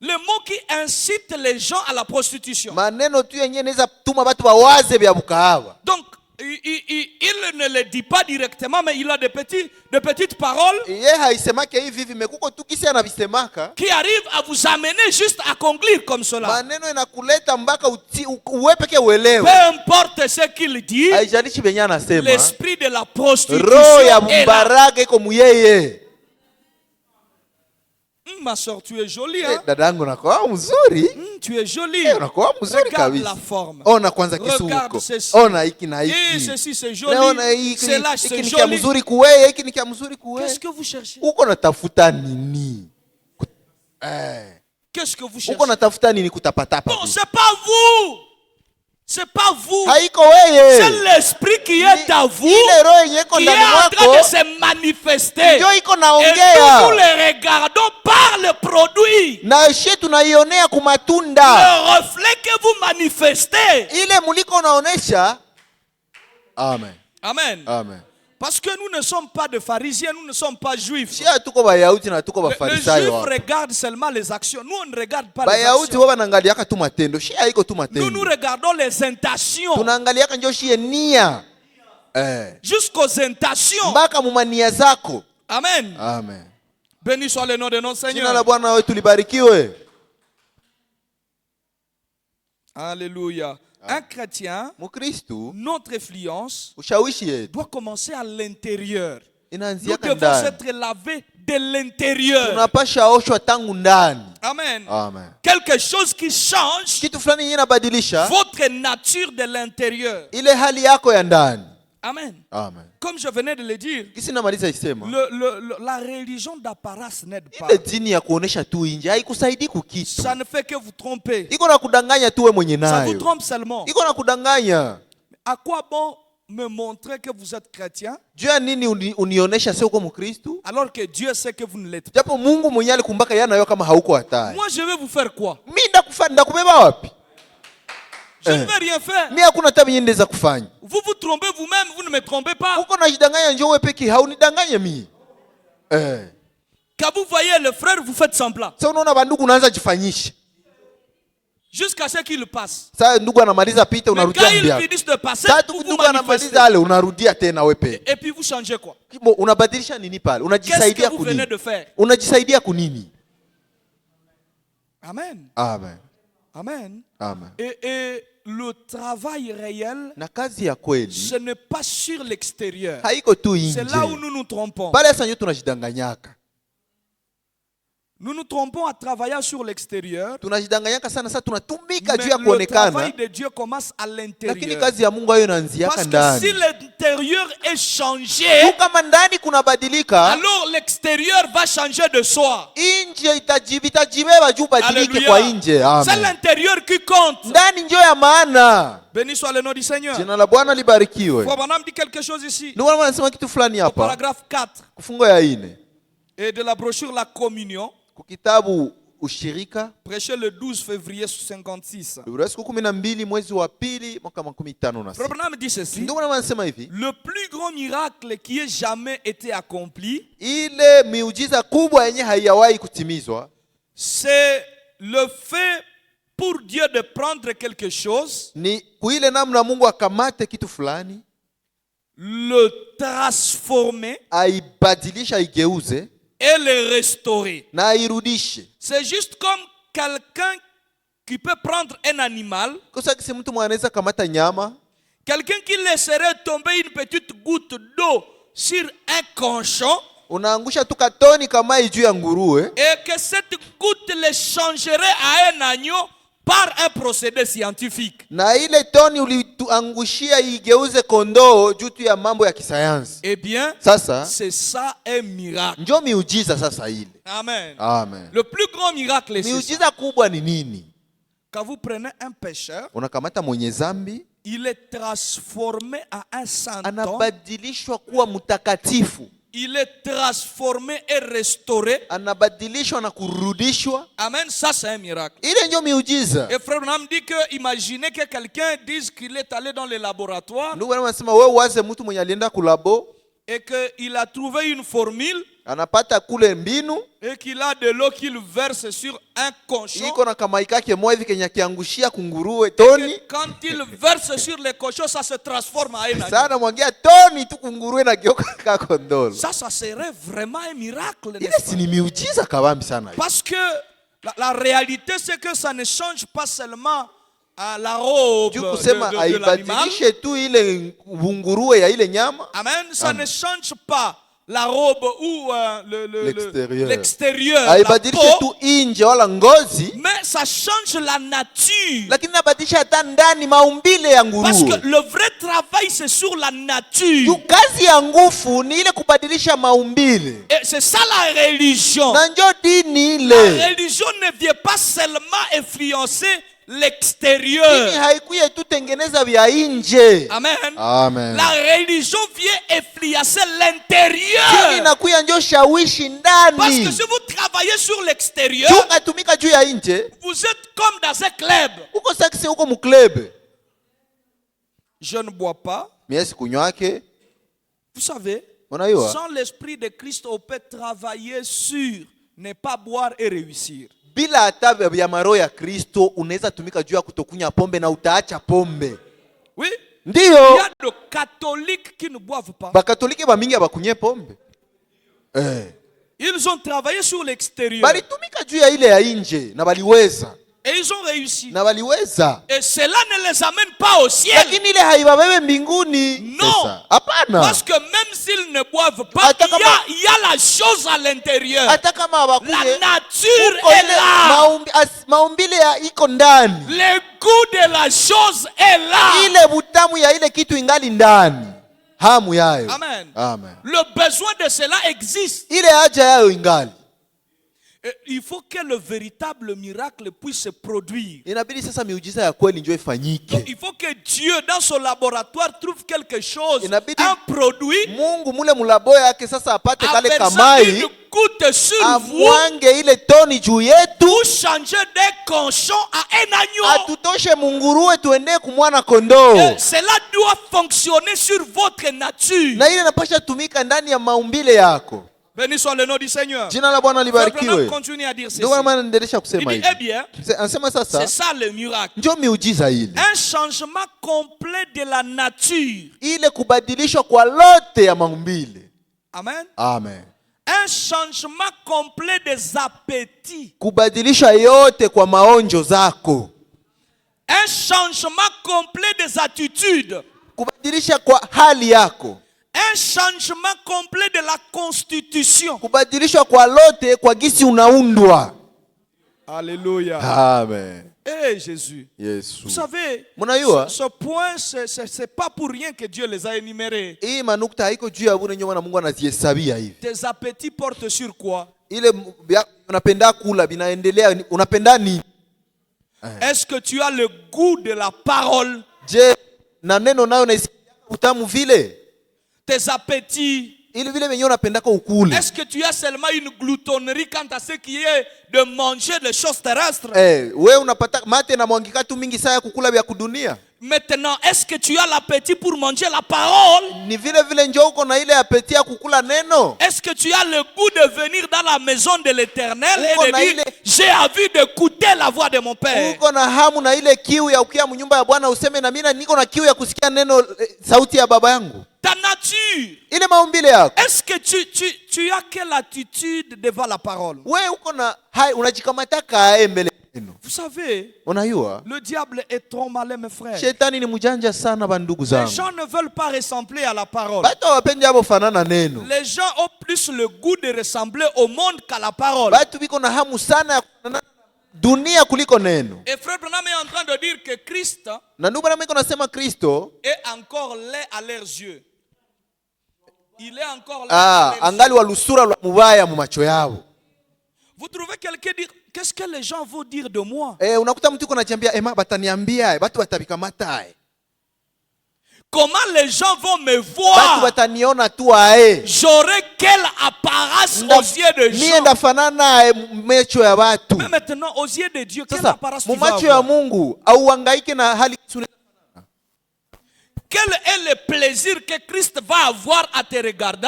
Les mots qui incitent les gens à la prostitution. maneno tu yenye inaweza tuma watu bawaze vya ukahaba. Donc, il ne le dit pas directement, mais il a de petites paroles Yeye haisemake hivi hivi, mekuko tu kisi anavisemaka, qui arrivent à vous amener juste à conclure comme cela. maneno inakuleta mpaka uwe peke uelewe. Peu importe ce qu'il dit, Haijalishi venye anasema, l'esprit de la roho prostitution ya est là. mbaraga iko muyeye. Ma soeur, tu es jolie, hein? Dadangu unakuwa mzuri, Tu es jolie. unakuwa mzuri Regarde la kabisa. forme. Ona kwanza Regarde kisuko, ceci. ona hiki na Et hiki, ceci c'est naona joli. hiki C'est là hiki c'est ni kia joli. mzuri kuweye, hiki ni kia mzuri kuweye. Qu'est-ce que vous cherchez? Uko natafuta nini? Qu'est-ce que vous Uko cherchez? natafuta nini kutapatapa? Bon, c'est pas vous. C'est pas vous. Haiko C'est weye. l'esprit qui est à vous, Ile roho yenye iko qui est ndani en train mwako de se manifester. ndio iko Et nous naongea. les regardons par le produit. Na she tunaionea kumatunda. Le reflet que vous manifestez. Ile muliko naonesha. Amen. Amen. Amen. Parce que nous ne sommes pas de pharisiens, nous ne sommes pas juifs. Shia tuko Bayahudi na tuko Les Bafarisayo. juifs regardent seulement les actions. Nous, on ne regarde pas les Bayahudi actions. wao wanaangaliaka tu matendo. Shia iko tu Nous matendo. regardons les intentions. Tunaangaliaka njo shie nia. Jusqu'aux intentions. Mpaka mumania zako. Amen. Amen. Béni soit le nom de notre Jina la Seigneur. Bwana wetu libarikiwe. Alléluia. Un chrétien, Mukristu notre influence ushawishi yetu doit commencer à l'intérieur. Nous inaanziaka devons ndani. être lavés de l'intérieur. Tunapasha oshwa tangu ndani. Amen. Amen. Quelque chose qui change Kitu fulani yenye inabadilisha votre nature de l'intérieur. ile hali yako ya ndani. Amen. Amen. Comme je venais de le dire, Kisi namaliza isema. la religion d'apparence n'aide pas. Ile dini ya kuonesha tu nje haikusaidii kukitu. Ça ne fait que vous tromper. Iko na kudanganya tu wewe mwenye Ça vous nayo. trompe seulement. Iko na kudanganya. À quoi bon me montrer que vous êtes chrétien Juu ya nini unionesha sio uko Mkristu? alors que Dieu sait que vous ne l'êtes pas? Japo Mungu mwenyewe alikumbaka yeye nayo kama hauko hatari. Moi, je vais vous faire quoi? Mimi ndakubeba wapi? Je ne vais rien faire. Mimi hakuna tabu nyingine za kufanya. Vous vous trompez vous-même, vous ne me trompez pas. Uko unajidanganya njoo wewe peke haunidanganye mimi. Quand vous voyez le frère, vous faites semblant. Sasa unaona bandugu unaanza jifanyisha. Jusqu'à ce qu'il passe. Sasa ndugu anamaliza pita Mais quand unarudia ils mbia. finissent de passer, Sasa vous vous ndugu anamaliza manifestez. ale unarudia tena wewe peke. Et puis vous changez quoi? Unabadilisha nini pale? Qu'est-ce Unajisaidia que vous venez kunini? de faire? Unajisaidia kunini? Amen. Amen. Amen. Amen. Et le travail réel, Na kazi ya kweli ce n'est pas sur l'extérieur. haiko tu nje. C'est là où nous nous trompons. Pale sasa ndio tunajidanganyaka. Nous nous trompons à travailler sur l'extérieur. Tunajidanganyaka sana sasa tunatumika Mais juu ya le kuonekana. travail de Dieu commence à Lakini l'intérieur. kazi ya Mungu hayo inaanziaka Parce que si ndani. l'intérieur est changé, Tu kama ndani kunabadilika, alors l'extérieur va changer de soi. nje itajibeba juu badilike kwa nje. C'est Amen. l'intérieur qui compte. Ndani ndio ya maana. Béni soit le nom du Seigneur. Jina la Bwana libarikiwe. Frère Branham dit quelque chose ici. Ndio maana anasema kitu fulani Au hapa. paragraphe 4 Kufungo ya 4. et de la brochure La Communion, Kitabu Ushirika, prêché le 12 février 56. siku 12 mwezi wa pili mwaka 56. Frère Branham dit ceci. Ndio maana anasema hivi, Le plus grand miracle qui ait jamais été accompli, ile miujiza kubwa yenye haijawahi kutimizwa c'est le fait pour Dieu de prendre quelque chose, ni kuile namna Mungu akamate kitu fulani, le transformer aibadilisha, aigeuze et le restaurer. na airudishe. C'est juste comme quelqu'un qui peut prendre un animal, Kosa kisi mtu mwanaweza kamata nyama, quelqu'un qui laisserait tomber une petite goutte d'eau sur un conchon unaangusha tu katoni kama juu ya nguruwe, et que cette goutte le changerait à un agneau par un procédé scientifique. na ile toni ulituangushia igeuze kondoo juu tu ya mambo ya kisayansi. Eh bien, Sasa c'est ça un miracle. ndio miujiza sasa ile. Amen. Amen. Le plus grand miracle, c'est ça. Miujiza kubwa ni nini? Quand vous prenez un pécheur, Unakamata mwenye zambi, il est transformé à un saint homme. anabadilishwa kuwa mtakatifu, Il est transformé et restauré. anabadilishwa na kurudishwa. Amen. Ça, c'est un miracle. Ile ndio miujiza. Et frère Branham dit que imaginez que quelqu'un dise qu'il est allé dans le laboratoire Ndugu anasema wewe waze mtu mwenye alienda kulabo, et qu'il a trouvé une formule anapata kule mbinu, et qu'il a de l'eau qu'il verse sur un conchon. iko na kamaika yake moja hivi kenya kiangushia kunguruwe toni. Et quand il verse sur les cochons, ça se transforme en un agneau. Sana mwangia toni tu kunguruwe na geuka kaka kondolo. Ça serait vraiment un miracle. Ile n'est-ce si pas? ni miujiza kabambi sana. Parce que la réalité, c'est que ça ne change pas seulement à la robe Juu kusema de l'animal. aibadilishe tu ile bunguruwe ya ile nyama. Amen. Ça ne change pas la robe ou l'extérieur, la Aibadilishe peau, tu inje wala ngozi, mais ça change la nature. lakini nabadilisha hata ndani maumbile ya Parce nguruwe. que le vrai travail, c'est sur la nature. Juu kazi ya nguvu ni ile kubadilisha maumbile. Et c'est ça la religion. Na njo dini La ile. religion ne vient pas seulement influencer Dini l'extérieur. haikuye tu tengeneza vya nje. Amen. Amen. La religion vient influencer Dini l'intérieur. inakuya njo shawishi Parce que ndani. si vous travaillez sur l'extérieur, Juu katumika juu ya nje, vous êtes comme dans un club. uko saksi uko muklebe. Je ne bois pas, Mie sikunywake, Vous savez, Unajua? sans l'esprit de Christ, on peut travailler sur ne pas boire et réussir. Bila hata ya maroho ya Kristo unaweza tumika juu ya kutokunya pombe na utaacha pombe. Oui. Ndio. Il y a des catholiques qui ne boivent pas. Bakatoliki bamingi abakunye pombe. Ils ont travaillé sur l'extérieur. Balitumika juu ya ile ya nje na baliweza. Et ils ont réussi. Na baliweza. Et cela ne les amène pas au ciel. Lakini ile haibabebe mbinguni. Non. Hapana. Parce que même s'ils ne boivent pas, il y a la chose à l'intérieur. La nature est là. Maumbile ya iko ndani. Le goût de la chose est là. Ile butamu ya ile kitu ingali ndani. Hamu yayo. Amen. Amen. Le besoin de cela existe. Ile haja yayo ingali. Il faut que le véritable miracle puisse se produire. Inabidi sasa miujiza ya kweli njoo ifanyike. Il faut que Dieu dans son laboratoire trouve quelque chose, Inabidi un produit. Mungu mule mulabo yake sasa apate kale Une kamai goutte sur vous amwange ile toni juu yetu pour changer des cochons à un agneau. atutoshe munguruwe tuende kumwana kondoo. Cela doit fonctionner sur votre nature. Na ile napasha tumika ndani ya maumbile yako. Béni soit le nom du Seigneur. Jina la Bwana libarikiwe. Continue à dire ceci. Ndio maana naendelea Il kusema dit, hivi. eh bien, Anasema sasa c'est ça le miracle. njoo miujiza ile. Un changement complet de la nature. Ile kubadilishwa kwa lote ya maumbile. Amen. Amen. Un changement complet des appétits. Kubadilisha yote kwa maonjo zako. Un changement complet des attitudes. Kubadilisha kwa hali yako. Un changement complet de la constitution. Kubadilishwa kwa lote kwa gisi unaundwa. Alléluia. Amen. Eh Jésus. Yesu. Vous savez, ce point, c'est pas pour rien que Dieu les a énumérés. Hii manukta haiko juu ya bure, ndio maana Mungu anazihesabia hivi. Tes appétits portent sur quoi? Ile unapenda kula binaendelea, unapenda nini? Est-ce que tu as le goût de la parole? Je, na neno nayo naisikia utamu vile? Tes appétits. Ili vile wenyewe unapendaka ukule. Est-ce que tu as seulement une gloutonnerie quant à ce qui est de manger les choses terrestres? Wewe unapata mate na mwangika tu mingi saa ya kukula vya kudunia. Maintenant, est-ce que tu as l'appétit pour manger la parole? Ni vile vile njoo uko na ile appétit ya kukula neno. Est-ce que tu as le goût de venir dans la maison de l'Éternel et de dire j'ai envie d'écouter la voix de mon Père? Uko na hamu na ile kiu ya ukia mnyumba ya Bwana useme na mimi niko na kiu ya kusikia neno sauti ya baba yangu. Ta nature. Ile maumbile yako. Est-ce que tu as quelle attitude devant la parole? Wewe uko na hai unajikamata kae mbele neno. Vous savez, le diable est trop malin, mes frères. Shetani ni mjanja sana bandugu zangu. Les gens ne veulent pas ressembler à la parole. Batu wapendi abo fanana neno. Les gens ont plus le goût de ressembler au monde qu'à la parole. Batu biko na hamu sana ya kufanana dunia kuliko neno. Et frère Branham est en train de dire que Christ na ndugu Branham iko nasema Kristo est encore laid à leurs yeux. Il est encore laid. Angali walusura lwa mubaya mu macho yao. Vous trouvez quelqu'un dire qu'est-ce que les gens vont dire de moi? Unakuta mtu yuko anachambia bataniambia, batu batabikamata. Comment les gens vont me voir? Batu bataniona tu ae. J'aurai quelle apparence aux yeux de gens? Mie ndafanana mecho ya batu. Mais maintenant aux yeux de Dieu, quelle apparence tu vas avoir? Macho ya Mungu au hangaike na hali. Quel est le plaisir que Christ va avoir à te regarder?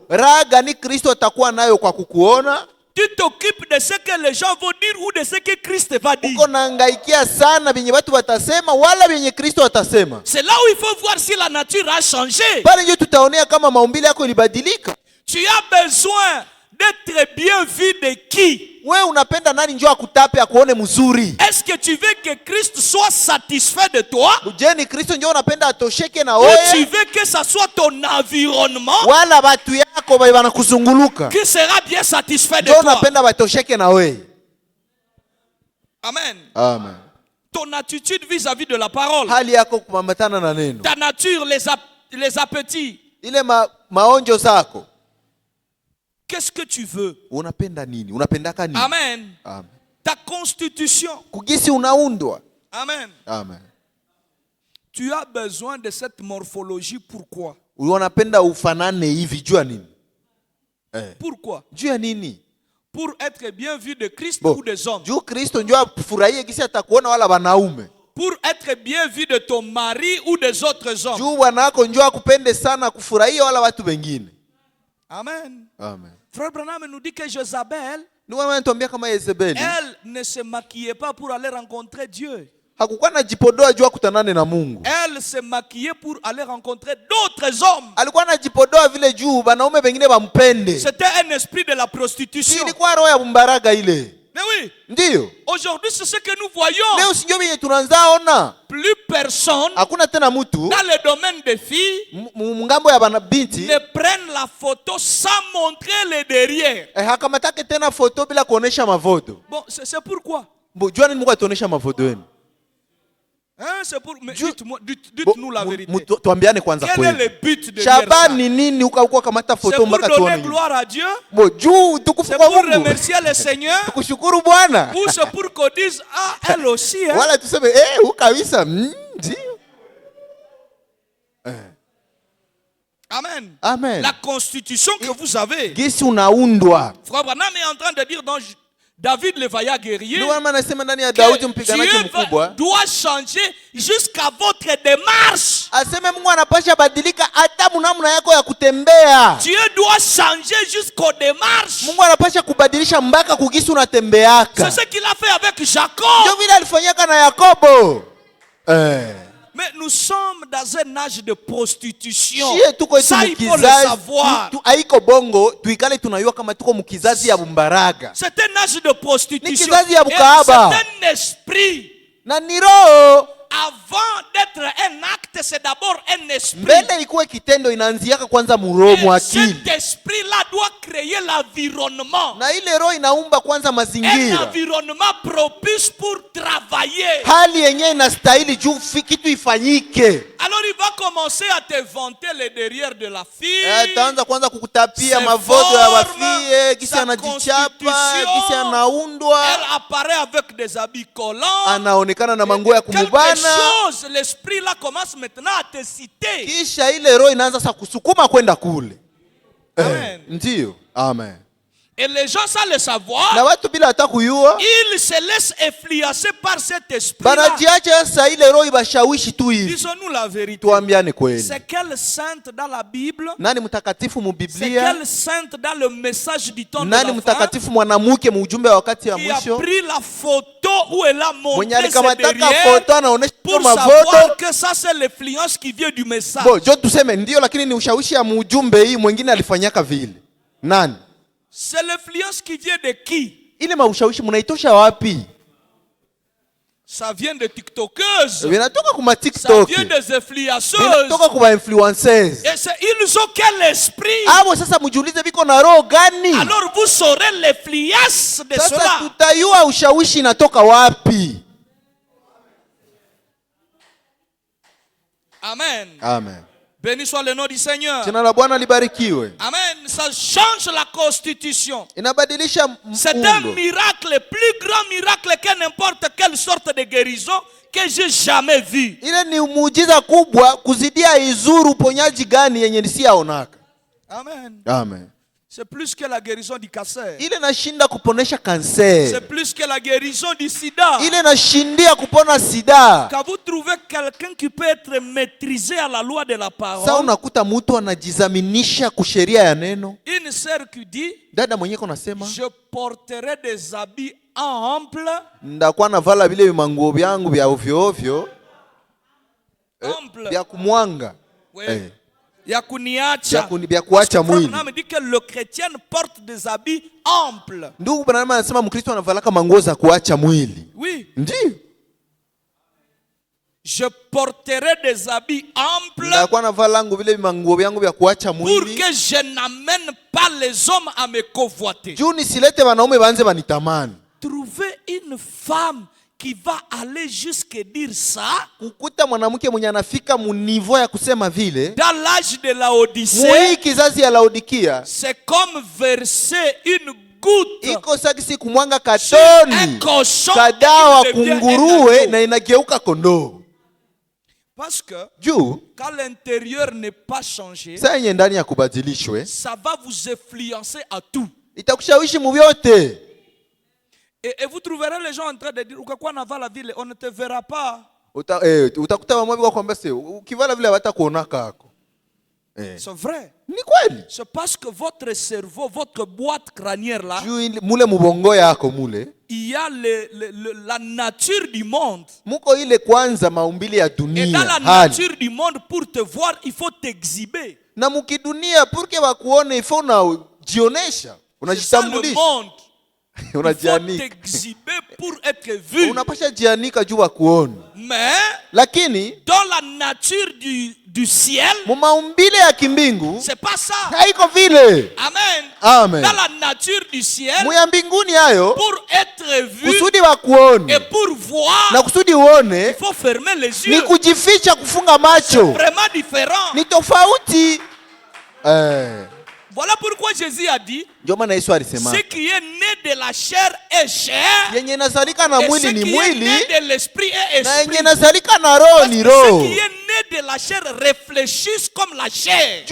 Raga ni Kristo atakuwa nayo kwa kukuona. Tu t'occupes de ce que les gens vont dire ou de ce que Christ va dire. Uko nahangaikia sana benye watu watasema wala benye Kristo atasema. C'est là où il faut voir si la nature a changé. Pale ndio tutaonea kama maumbile yako ilibadilika. Tu as besoin d'être bien vu de qui? Wewe unapenda nani njoo akutape akuone mzuri? Est-ce que tu veux que Christ soit satisfait de toi? Je ni Kristo njoo unapenda atosheke na Ou wewe? tu veux que ça soit ton environnement? Wala watu yako wanakuzunguluka. Qui sera bien satisfait de toi? Njoo unapenda batosheke na wewe. Amen. Amen. Ton attitude vis-à-vis de la parole. Hali yako kupambatana na neno. Ta nature, les appétits. Ile maonjo zako. Qu'est-ce que tu veux? Unapenda nini? Unapendaka nini? Amen. Amen. Ta constitution. Kugisi unaundwa. Amen. Amen. Tu as besoin de cette morphologie. Pourquoi? Unapenda ufanane hivi jua nini? Pourquoi? Jua nini? Pour être bien vu de Christ ou des hommes. Juu Kristo njoo afurahie gisi atakuona wala wanaume. pour être bien vu de ton mari ou des autres hommes. Juu bwana wako njoo akupende sana kufurahia wala watu wengine. Amen. Amen. Frère Branham nous dit que Jézabel, Ndio maana anatuambia kama Yezebeli elle ne se maquillait pas pour aller rencontrer Dieu. hakukuwa anajipodoa juu akutanane na Mungu. Elle se maquillait pour aller rencontrer d'autres hommes. Alikuwa anajipodoa vile juu wanaume wengine wampende. C'était un esprit de la prostitution. Ilikuwa roho ya mbaraga ile. Mais oui. Ndio. Aujourd'hui, c'est ce que nous voyons. Leo sio vile tunaanza ona. Plus personne Hakuna tena mtu dans le domaine des filles mungambo ya bana binti ne prennent la photo sans montrer le derrière. hakamatake tena foto bila kuonesha mavodo. Bon, c'est pourquoi? Jua nini Mungu atuonesha mavodo yenu? Hein, c'est pour. Mais dites-nous la vérité. Tuambiane kwanza Quel est kweli. le but de Shaban ni nini ukakuwa kamata C'est foto pour mpaka donner tuone? gloire à Dieu. Juu tukufu C'est kwa pour Mungu. remercier le Seigneur. Kushukuru Bwana. Ou c'est pour qu'on dise, ah, elle aussi. Hein? Wala tuseme ukawisa ndio. Amen. Amen. La constitution que vous avez. Gisi unaundwa. Frère Branham est en train de dire dans David le vaillant guerrier. Ndio maana nasema ndani ya que Daudi mpiganaji Dieu mkubwa. doit changer jusqu'à votre démarche. Aseme Mungu anapasha badilika hata namna yako ya kutembea. Dieu doit changer jusqu'aux démarches. Mungu anapasha kubadilisha mpaka kugisi unatembeaka. C'est ce qu'il a fait avec Jacob. Ndio vile alifanyaka na Yakobo. Mais nous sommes dans un âge de prostitution. Ça, il faut le savoir. Haiko bongo, tuikale tunayua kama tuko mukizazi ya bumbaraga. C'est un âge de prostitution. ya Et bukahaba. c'est un esprit. Na ni roho. Avant d'être un acte, c'est d'abord un esprit. Mbele ikuwe kitendo inaanziaka kwanza muromo Et akili. cet esprit-là doit créer l'environnement. Na ile roho inaumba kwanza Un mazingira. environnement propice pour travailler. Hali yenyewe inastahili juu kitu ifanyike. Alors il va commencer à te vanter le derrière de la fille. Ataanza kwanza kukutapia Ses mavodo ya formes, wafie, kisi sa anajichapa, constitution. kisi anaundwa, Elle apparaît avec des habits collants. anaonekana na manguo ya Quelque kumubana. chose, l'esprit là commence maintenant à te citer. Kisha ile roho inaanza sasa kusukuma kwenda kule. Amen. Ndio. Amen. Et les gens sans le savoir, Na watu bila hata kuyua, ils se laissent influencer par cet esprit là. banajiacha sasa ile roho ibashawishi tu hivi. Disons-nous la vérité. Tuambiane kweli. C'est quelle sainte dans la Bible? Nani mtakatifu mu C'est Biblia? quelle sainte dans le message du temps de Nani la fin? mtakatifu mwanamke mu ujumbe wa wakati ya Qui a mwisho? pris la photo où elle a Mwenye montré ses alikamataka derrière foto anaonesha pour mavodo. savoir que ça c'est l'influence qui vient du message. Bo, jo tuseme ndio lakini ni ushawishi ya mujumbe hii mwingine alifanyaka vile. Nani? C'est l'influence qui vient de qui? Ile maushawishi mnaitosha wapi? Ça vient de TikTokeuses. Vinatoka kuma Ça TikTok. vient des influenceuses. Vinatoka kuma influencers. Et ils ont quel esprit? Abo sasa mjiulize viko na roho gani? Alors vous saurez l'influence de Sasa cela. tutayua ushawishi inatoka wapi? Amen. Amen. Béni soit le nom du Seigneur. Jina la Bwana libarikiwe. Amen. Ça change la constitution. Inabadilisha C'est un muundo. miracle, plus grand miracle que n'importe quelle sorte de guérison que j'ai jamais vu. Ile ni muujiza kubwa kuzidia izuru uponyaji gani yenye nisiaonaka. Amen. Amen. C'est plus que la guérison du cancer. Ile nashinda kuponesha kanser. C'est plus que la guérison du sida. Ile nashindia kupona sida. Quand vous trouvez quelqu'un qui peut être maîtrisé à la loi de la Sasa parole, unakuta mtu anajizaminisha kusheria ya neno. une sœur qui dit, Dada mwenyewe konasema je porterai des habits amples. ndakuwa navala vile vimanguo vyangu vya ovyo ovyo Amples. vya kumwanga. Ouais. Ya kuniacha. Vya kuacha Parce que mwili. Branham dit que le chrétien porte des habits amples. Ndugu Branham anasema Mkristo anavalaka manguo za kuacha mwili. Oui. Ndio. Je porterai des habits amples Ndakuwa navala langu vile vimanguo vyangu vya kuacha pour mwili. que je n'amène pas les hommes à me convoiter. Juu nisilete wanaume banze banitamani. Trouver une femme qui va aller jusqu'à dire ça Kukuta mwanamke mwenye anafika mu niveau ya kusema vile. dans l'âge de la Odyssée, Mui kizazi ya Laodikia. c'est comme verser une goutte Iko sakisi kumwanga sur un katoni. cochon Kadawa et il devient un kunguruwe agneau. na inageuka kondoo. Parce que Juu quand l'intérieur n'est pas changé, saa yenye ndani ya kubadilishwe ça va vous influencer à tout. itakushawishi mu vyote. Et vous trouverez les gens en train de dire, quoi n'a va la ville, on ne te verra pas. utakuta mama kwamba sasa ukivala vile hawatakuonaka hako. C'est vrai. Ni kweli. C'est parce que votre cerveau, votre boîte crânienne là, Mule mubongo yako mule, il y a la nature du monde. Muko ile kwanza maumbili ya dunia. Et dans la nature du monde, pour te voir, il faut t'exhiber. Na mukidunia pour que wakuone il faut unajionesha, unajitambulisha. Il faut t'exhiber pour être vu. Unapasha jianika juu wakuone. Mais lakini dans la nature du ciel, mumaumbile ya kimbingu, c'est pas ça. Haiko vile. Amen. Amen. Dans la nature du ciel, muya mbinguni hayo, pour être vu kusudi wakuone et pour voir, na kusudi uone, il faut fermer les yeux. Ni kujificha, kufunga macho. C'est vraiment différent. Ni tofauti. Voilà pourquoi Jésus a dit, ce qui est né de la chair est chair, et ce qui est né de l'esprit est esprit. Parce que ce qui est né de la chair réfléchissent comme la chair.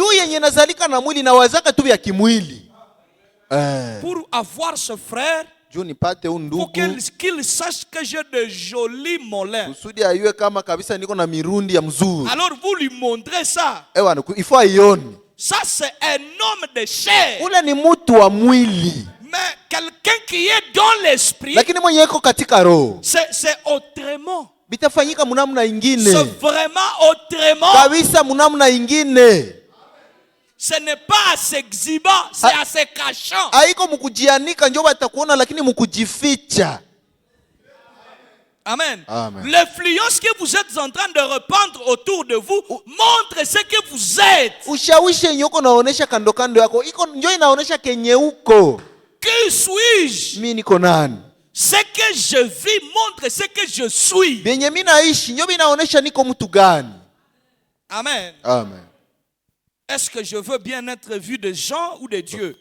Pour avoir ce frère, faut qu'il sache que j'ai de jolis mollets. Alors vous lui montrez ça. Ça c'est un homme de chair. Mais quelqu'un qui est dans l'esprit, c'est autrement. C'est vraiment autrement. Ce n'est pas à s'exhibant, c'est à se cachant. Amen. L'influence que vous êtes en train de répandre autour de vous montre ce que vous êtes. Qui suis-je? Ce que je vis montre ce que je suis. Amen. Amen. Est-ce que je veux bien être vu de gens ou de Dieu?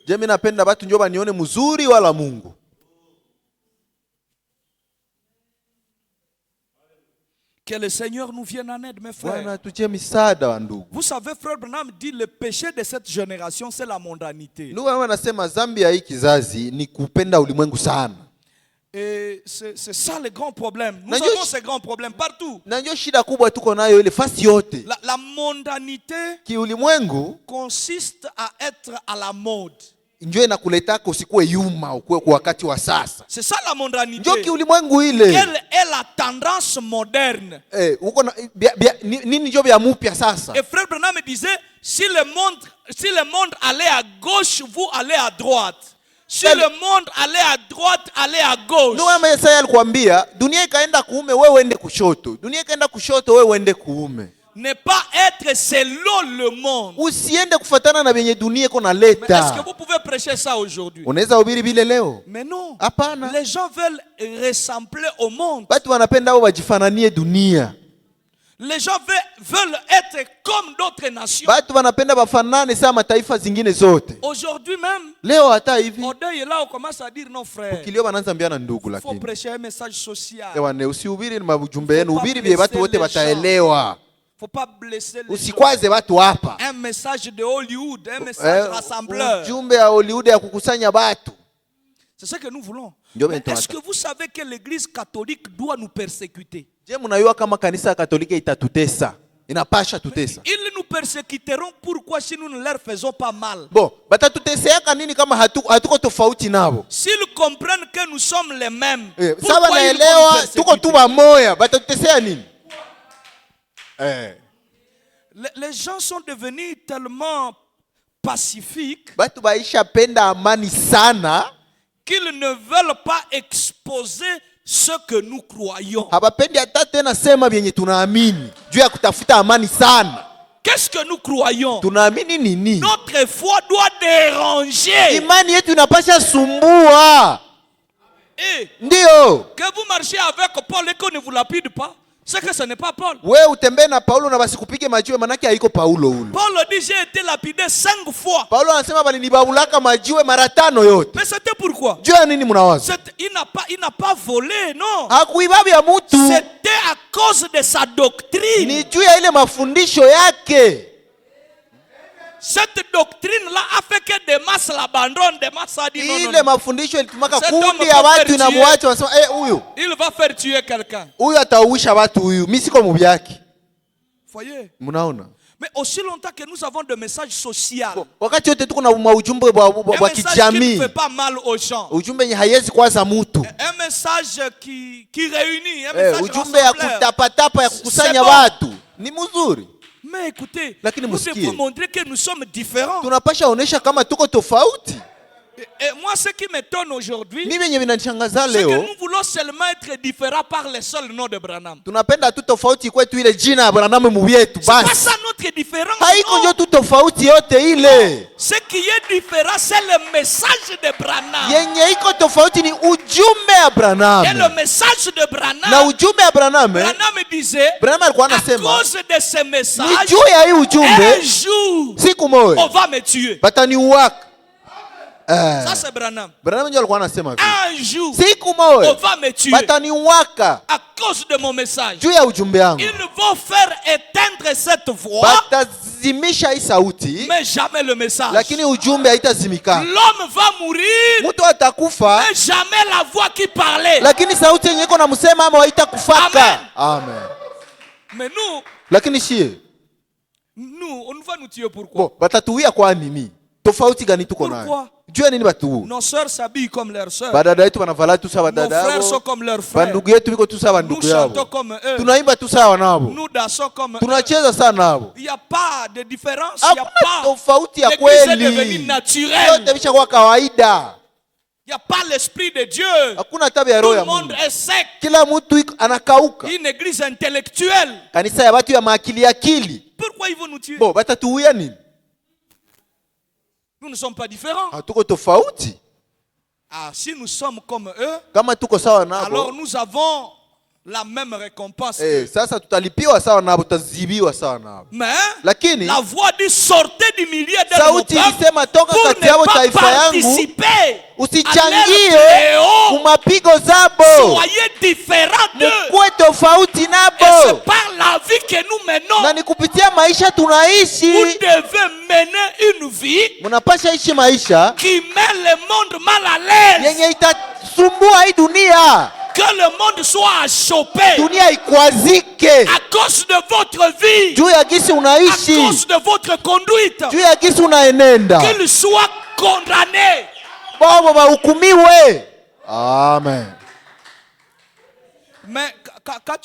Que le Seigneur nous vienne en aide, mes frères. Vous savez, frère Branham dit le péché de cette génération, c'est la mondanité. Et c'est ça le grand problème. Nous avons ce grand problème partout. La mondanité consiste à être à la mode. C'est ça la mondanité. Quelle est la tendance moderne? Et frère Branham me disait, si le monde allait à gauche, vous allez à droite. Si le monde allait à droite, allez à gauche. Ne pas être selon le monde. Mais est-ce que vous pouvez prêcher ça aujourd'hui? Mais non. Les gens veulent ressembler au monde. Les gens veulent être comme d'autres nations. Aujourd'hui même, au deuil là, on commence à dire non frère. Il faut prêcher un message social. Il ne faut pas blesser les gens. Un message de Hollywood, un message rassembleur. C'est ce que nous voulons. Est-ce que vous savez que l'église catholique doit nous persécuter? Ils nous persécuteront pourquoi si nous ne leur faisons pas mal? S'ils comprennent que nous sommes les mêmes, pourquoi ils nous persécuter? Les gens sont devenus tellement pacifiques qu'ils ne veulent pas exposer ce que nous croyons. Qu'est-ce que nous croyons? Notre foi doit déranger. Et que vous marchiez avec Paul et qu'on ne vous lapide pas, c'est que ce n'est pas Paul. Paul dit j'ai été lapidé 5 fois. Mais c'était pourquoi? Il n'a pas volé, non. C'était à cause de sa doctrine. Cette doctrine-là a fait que des masses l'abandonnent, des masses a dit non, non, Ile non. mafundisho ilitumaka Cet homme kundi ya peut watu faire inamwacha wanasema huyu Il va faire tuer quelqu'un. atauisha watu huyu. Mimi siko mubyaki. Voyez? Mnaona? Mais aussi longtemps que nous avons des messages sociaux, Wakati wote tuko na ujumbe wa un message qui ne kijamii. fait pas mal aux gens, Ujumbe yenye haiwezi kwaza mtu. un message qui réunit, un message Ujumbe ya rassembleur. kutapatapa ya kukusanya C'est bon. watu ni mzuri. Mais écoutez, Lakini nous musikie. devons montrer que nous sommes différents. Tunapasha onesha kama tuko tofauti. Et moi, ce qui m'étonne aujourd'hui, Mimi yenye vinanishangaza c'est que leo, nous voulons seulement être différents par le seul nom de Branham. tunapenda tu tofauti kwetu ile jina ya Branham mubyetu C'est pas basi. ça notre différence. Haiko non. ndio tu tofauti yote ile. Ce qui est différent, c'est le message de Branham. Yenye iko tofauti ni ujumbe ya Et le Branham. message de Na Branham, ujumbe ya Branham, Branham disait, Branham alikuwa à anasema cause de ce ni message, juu ya hii un ujumbe jour, siku on moja va me tuer. bataniuaka. Ça, c'est Branham. Branham ndio alikuwa anasema hivi. Un jour, Siku on moja va me tuer bataniuaka à cause de mon message. juu ya ujumbe yangu. Ils vont faire éteindre cette voix, Batazimisha hii sauti, mais jamais le message. lakini ujumbe haitazimika. L'homme va mourir, Mtu atakufa, mais jamais la voix qui parlait. lakini sauti yenye iko na msema ama haitakufaka. Amen. Mais Lakini shie nous, on va nous tuer pourquoi? bo batatuia kwa nini? Tofauti gani tuko Pourquoi? nayo? Juu ya nini batu? Nos sœurs s'habillent comme leurs sœurs. Badada yetu wanavala tu sawa Nos dada frères sont yao. comme leurs frères. Bandugu yetu biko tu sawa Nous ndugu chantons yao. comme eux. Tunaimba tu sawa nabo. Nous dansons comme eux. Tunacheza sana nabo. Il n'y a pas de différence. Il n'y a Hakuna pas. tofauti ya L'église est devenue kweli. naturelle. Yote vishakuwa kawaida. Il n'y a pas l'esprit de Dieu. Hakuna tabia ya Tout roho le ya monde Mungu. est sec. Kila mtu anakauka. Une église intellectuelle. Kanisa ya watu ya maakili akili. Pourquoi ils vont nous tuer? Bo batatuia nini? Nous ne sommes pas différents. Hatuko tofauti. Ah, si nous sommes comme eux, Kama tuko sawa alors nabo, nous avons la même récompense. sasa tutalipiwa sawa nabo, tutazibiwa sawa nabo. Mais Lakini la voix dit sortez du milieu de mon sauti peuple ilisema toka pour kati yao ne pas taifa yangu, participer à usichangie leur kumapigo zabo, Soyez différents d'eux. mkuwe tofauti Et c'est nabo. par la vie que nous menons. Na ni kupitia maisha Vous tunaishi. devez mener une vie Mnapasha ishi maisha qui met le monde mal à l'aise. yenye itasumbua hii dunia, Que le monde soit achoppé dunia ikwazike à cause de votre vie, juu ya gisi à unaishi, cause de votre conduite. juu ya gisi unaenenda. Qu'il soit condamné. Wao wahukumiwe. Amen. Mais quand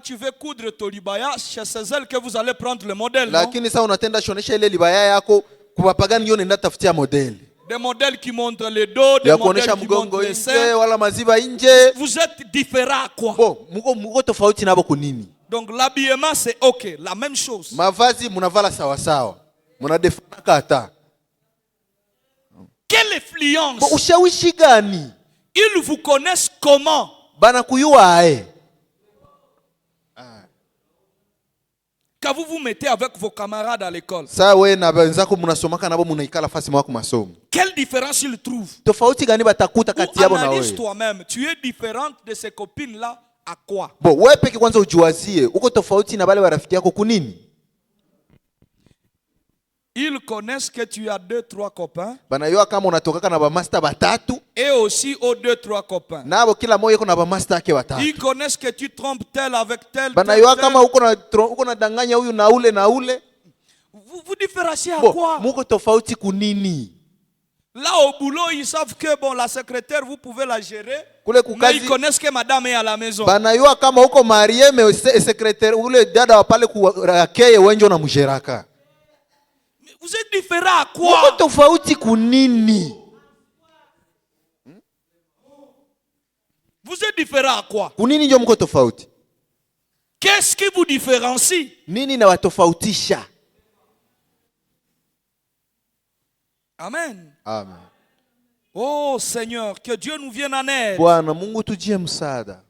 tu veux coudre Tolibaya, c'est elle que vous allez prendre le modèle. Non? Lakini sasa unatenda shonesha ile libaya yako kwa pagani, ndio nenda tafutia modeli Des modèles qui montrent le dos, des ya modèles kuonesha qui montrent mgongo les nje seins. wala maziba nje. Vous êtes différents à quoi? Bo muko tofauti nabo kunini? Donc l'habillement c'est ok, la même chose. Mavazi munavala sawa sawa, munadefana kata. Quelle influence? Bo ushawishi gani Ils vous connaissent comment? bana kuyua ae? Quand vous vous mettez avec vos camarades à l'école, Sasa wewe na wenzako mnasomaka nabo munaikala fasi mwako masomo, quelle différence ils trouvent? tofauti gani batakuta kati Ou yabo na analyse wewe? toi-même, tu es différente de ces copines-là à quoi? Bo wewe peke kwanza ujiwazie, uko tofauti na wale warafiki yako kunini? Ils connaissent que tu as 2-3 copains Banayua kama unatokaka na bamaster batatu, et aussi aux 2-3 copains. nabo kila moja iko na bamaster yake watatu. Ils connaissent que tu trompes tel avec tel. Banayua tel, kama tel. uko na danganya huyu na ule na ule. Vous différenciez à Bo quoi? muko tofauti kunini? Là au boulot, ils savent que bon, la secrétaire, vous pouvez la gérer. Kule Mais kukazi ils connaissent que madame est à la maison. banayua kama uko marie me secrétaire ule dada wa pale kuakeye wenjo na mjeraka. Vous êtes différents à Muko quoi? tofauti kunini? Vous êtes différents à quoi? Kunini ndio mko tofauti? Qu'est-ce qui vous différencie? Nini na watofautisha? Amen. Amen. Oh Seigneur, que Dieu nous vienne en aide. Bwana Mungu tujie msaada.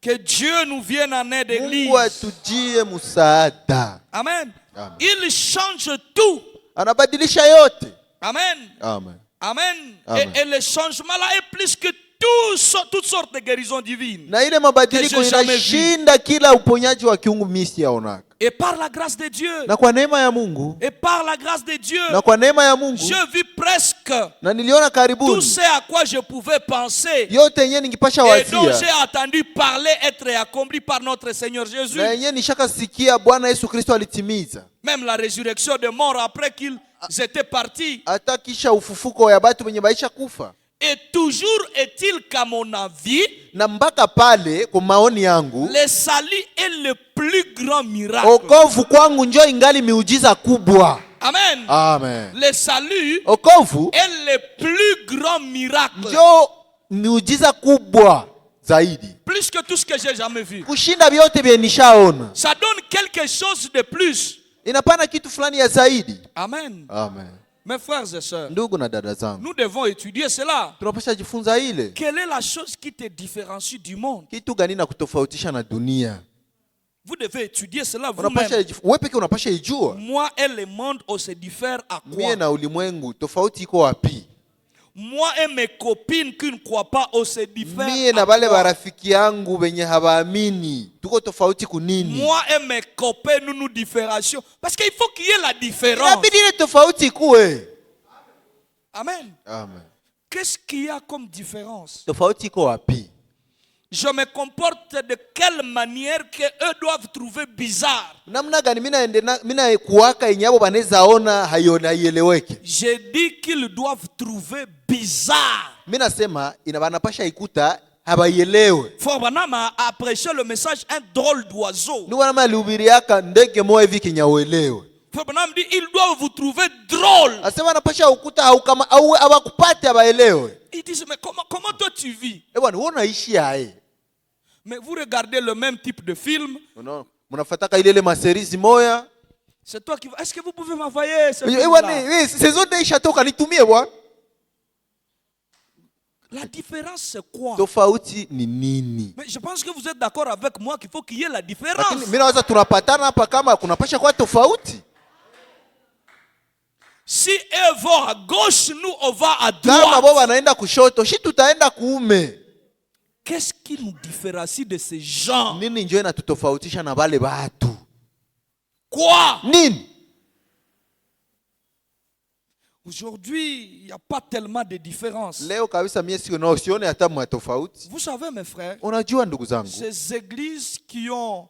Que Dieu nous vienne en aide, Église. Mungu atujie msaada. Amen. Amen. Il change tout. Anabadilisha yote. Amen. Amen. Amen. Amen. Et le changement là est plus que toutes sortes de guérisons divines. Na ile mabadiliko Que j'ai jamais inashinda kila uponyaji wa kiungu mimi siyaonaka. Et par la grâce de Dieu. Na kwa neema ya Mungu. Et par la grâce de Dieu. Na kwa neema ya Mungu. Je vis presque. Na niliona karibuni. Tout ce à quoi je pouvais penser. Yote yenye ningipasha Et dont wazia. j'ai entendu parler être accompli par notre Seigneur Jésus. Na yenye nishaka sikia Bwana Yesu Kristo alitimiza. Même la résurrection des morts après qu'ils étaient partis. Hata kisha ufufuko ya batu wenye baisha kufa. Et toujours est-il qu'à mon avis, Na mpaka pale kwa maoni yangu, le salut est le plus grand miracle. okovu kwangu njo ingali miujiza kubwa. Amen. Amen. Le salut Okovu est le plus grand miracle. njo miujiza kubwa zaidi. Plus que tout ce que j'ai jamais vu. Kushinda vyote vya nishaona. Ça donne quelque chose de plus. Inapana kitu fulani ya zaidi. Amen. Amen. Mes frères et sœurs, Ndugu na dada zangu, nous devons étudier cela. tunapasha jifunza ile. Quelle est la chose qui te différencie du monde? Kitu gani na kutofautisha na dunia? Vous devez étudier cela Unapasha vous-même. wewe peke unapasha ijua. Moi et le monde, on se diffère à Mie quoi? na ulimwengu tofauti iko wapi? Moi et mes copines qui ne croient pas, on se diffère Mie na à bale quoi? barafiki yangu benye habaamini tuko tofauti kunini? Moi et mes copains, nous nous différencions. Parce qu'il faut qu'il y ait la différence. Inabidi ile tofauti kuwe. Amen. Amen. Qu'est-ce qu'il y a comme différence? Tofauti iko wapi? Je me comporte de quelle manière que eux doivent trouver bizarre? Namna gani mina kuwaka yenye abo banaweza ona haieleweke? J'ai dit qu'ils doivent trouver bizarre. Mimi nasema banapasha ikuta habaielewe. Frère Branham a prêché le message un drôle d'oiseau. Ndio maana alihubiriaka ndege moja hivi kinyauelewe. Frère Branham dit ils doivent vous trouver drôle. Asema anapasha ukuta au kama au abakupate abaelewe. Ils disent mais comment toi tu vis? Bwana wewe unaishi aye. Mais vous regardez le même type de film. Unaona? Mnafuataka ile maseries moya. C'est toi qui va. Est-ce que vous pouvez m'envoyer ce Bwana saison deisha toka nitumie bwana. La différence c'est quoi? Tofauti ni nini? Mais je pense que vous êtes d'accord avec moi qu'il faut qu'il y ait la différence. Lakini mimi naweza tunapatana hapa kama kunapasha kwa tofauti. Si eux vont à gauche, nous on va à Kama droite. baba anaenda kushoto, shi tutaenda kuume. Qu'est-ce qui nous différencie de ces gens? Nini njoo inatutofautisha na wale watu? Quoi? Nini? Aujourd'hui, il n'y a pas tellement de différence. Leo kabisa mimi sione hata tofauti. Vous savez mes frères, Unajua ndugu zangu, ces églises qui ont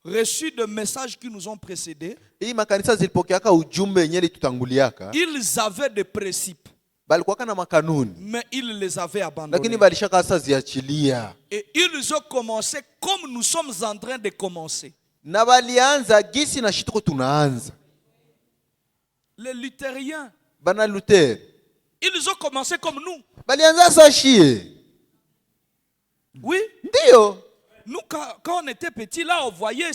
reçu des messages qui nous ont précédés, hii makanisa zilipokeaka ujumbe yenyewe tutanguliaka, ils avaient des principes, balikuwa na makanuni, mais ils les avaient lakini abandonnés. balishaka sasa ziachilia. Et ils ont commencé comme nous sommes en train de commencer. Na balianza gisi na shituko tunaanza. Les luthériens, Bana Luther, ils ont commencé comme nous. balianza sasa shie. Oui, Ndio. nous quand on était petits là, on voyait,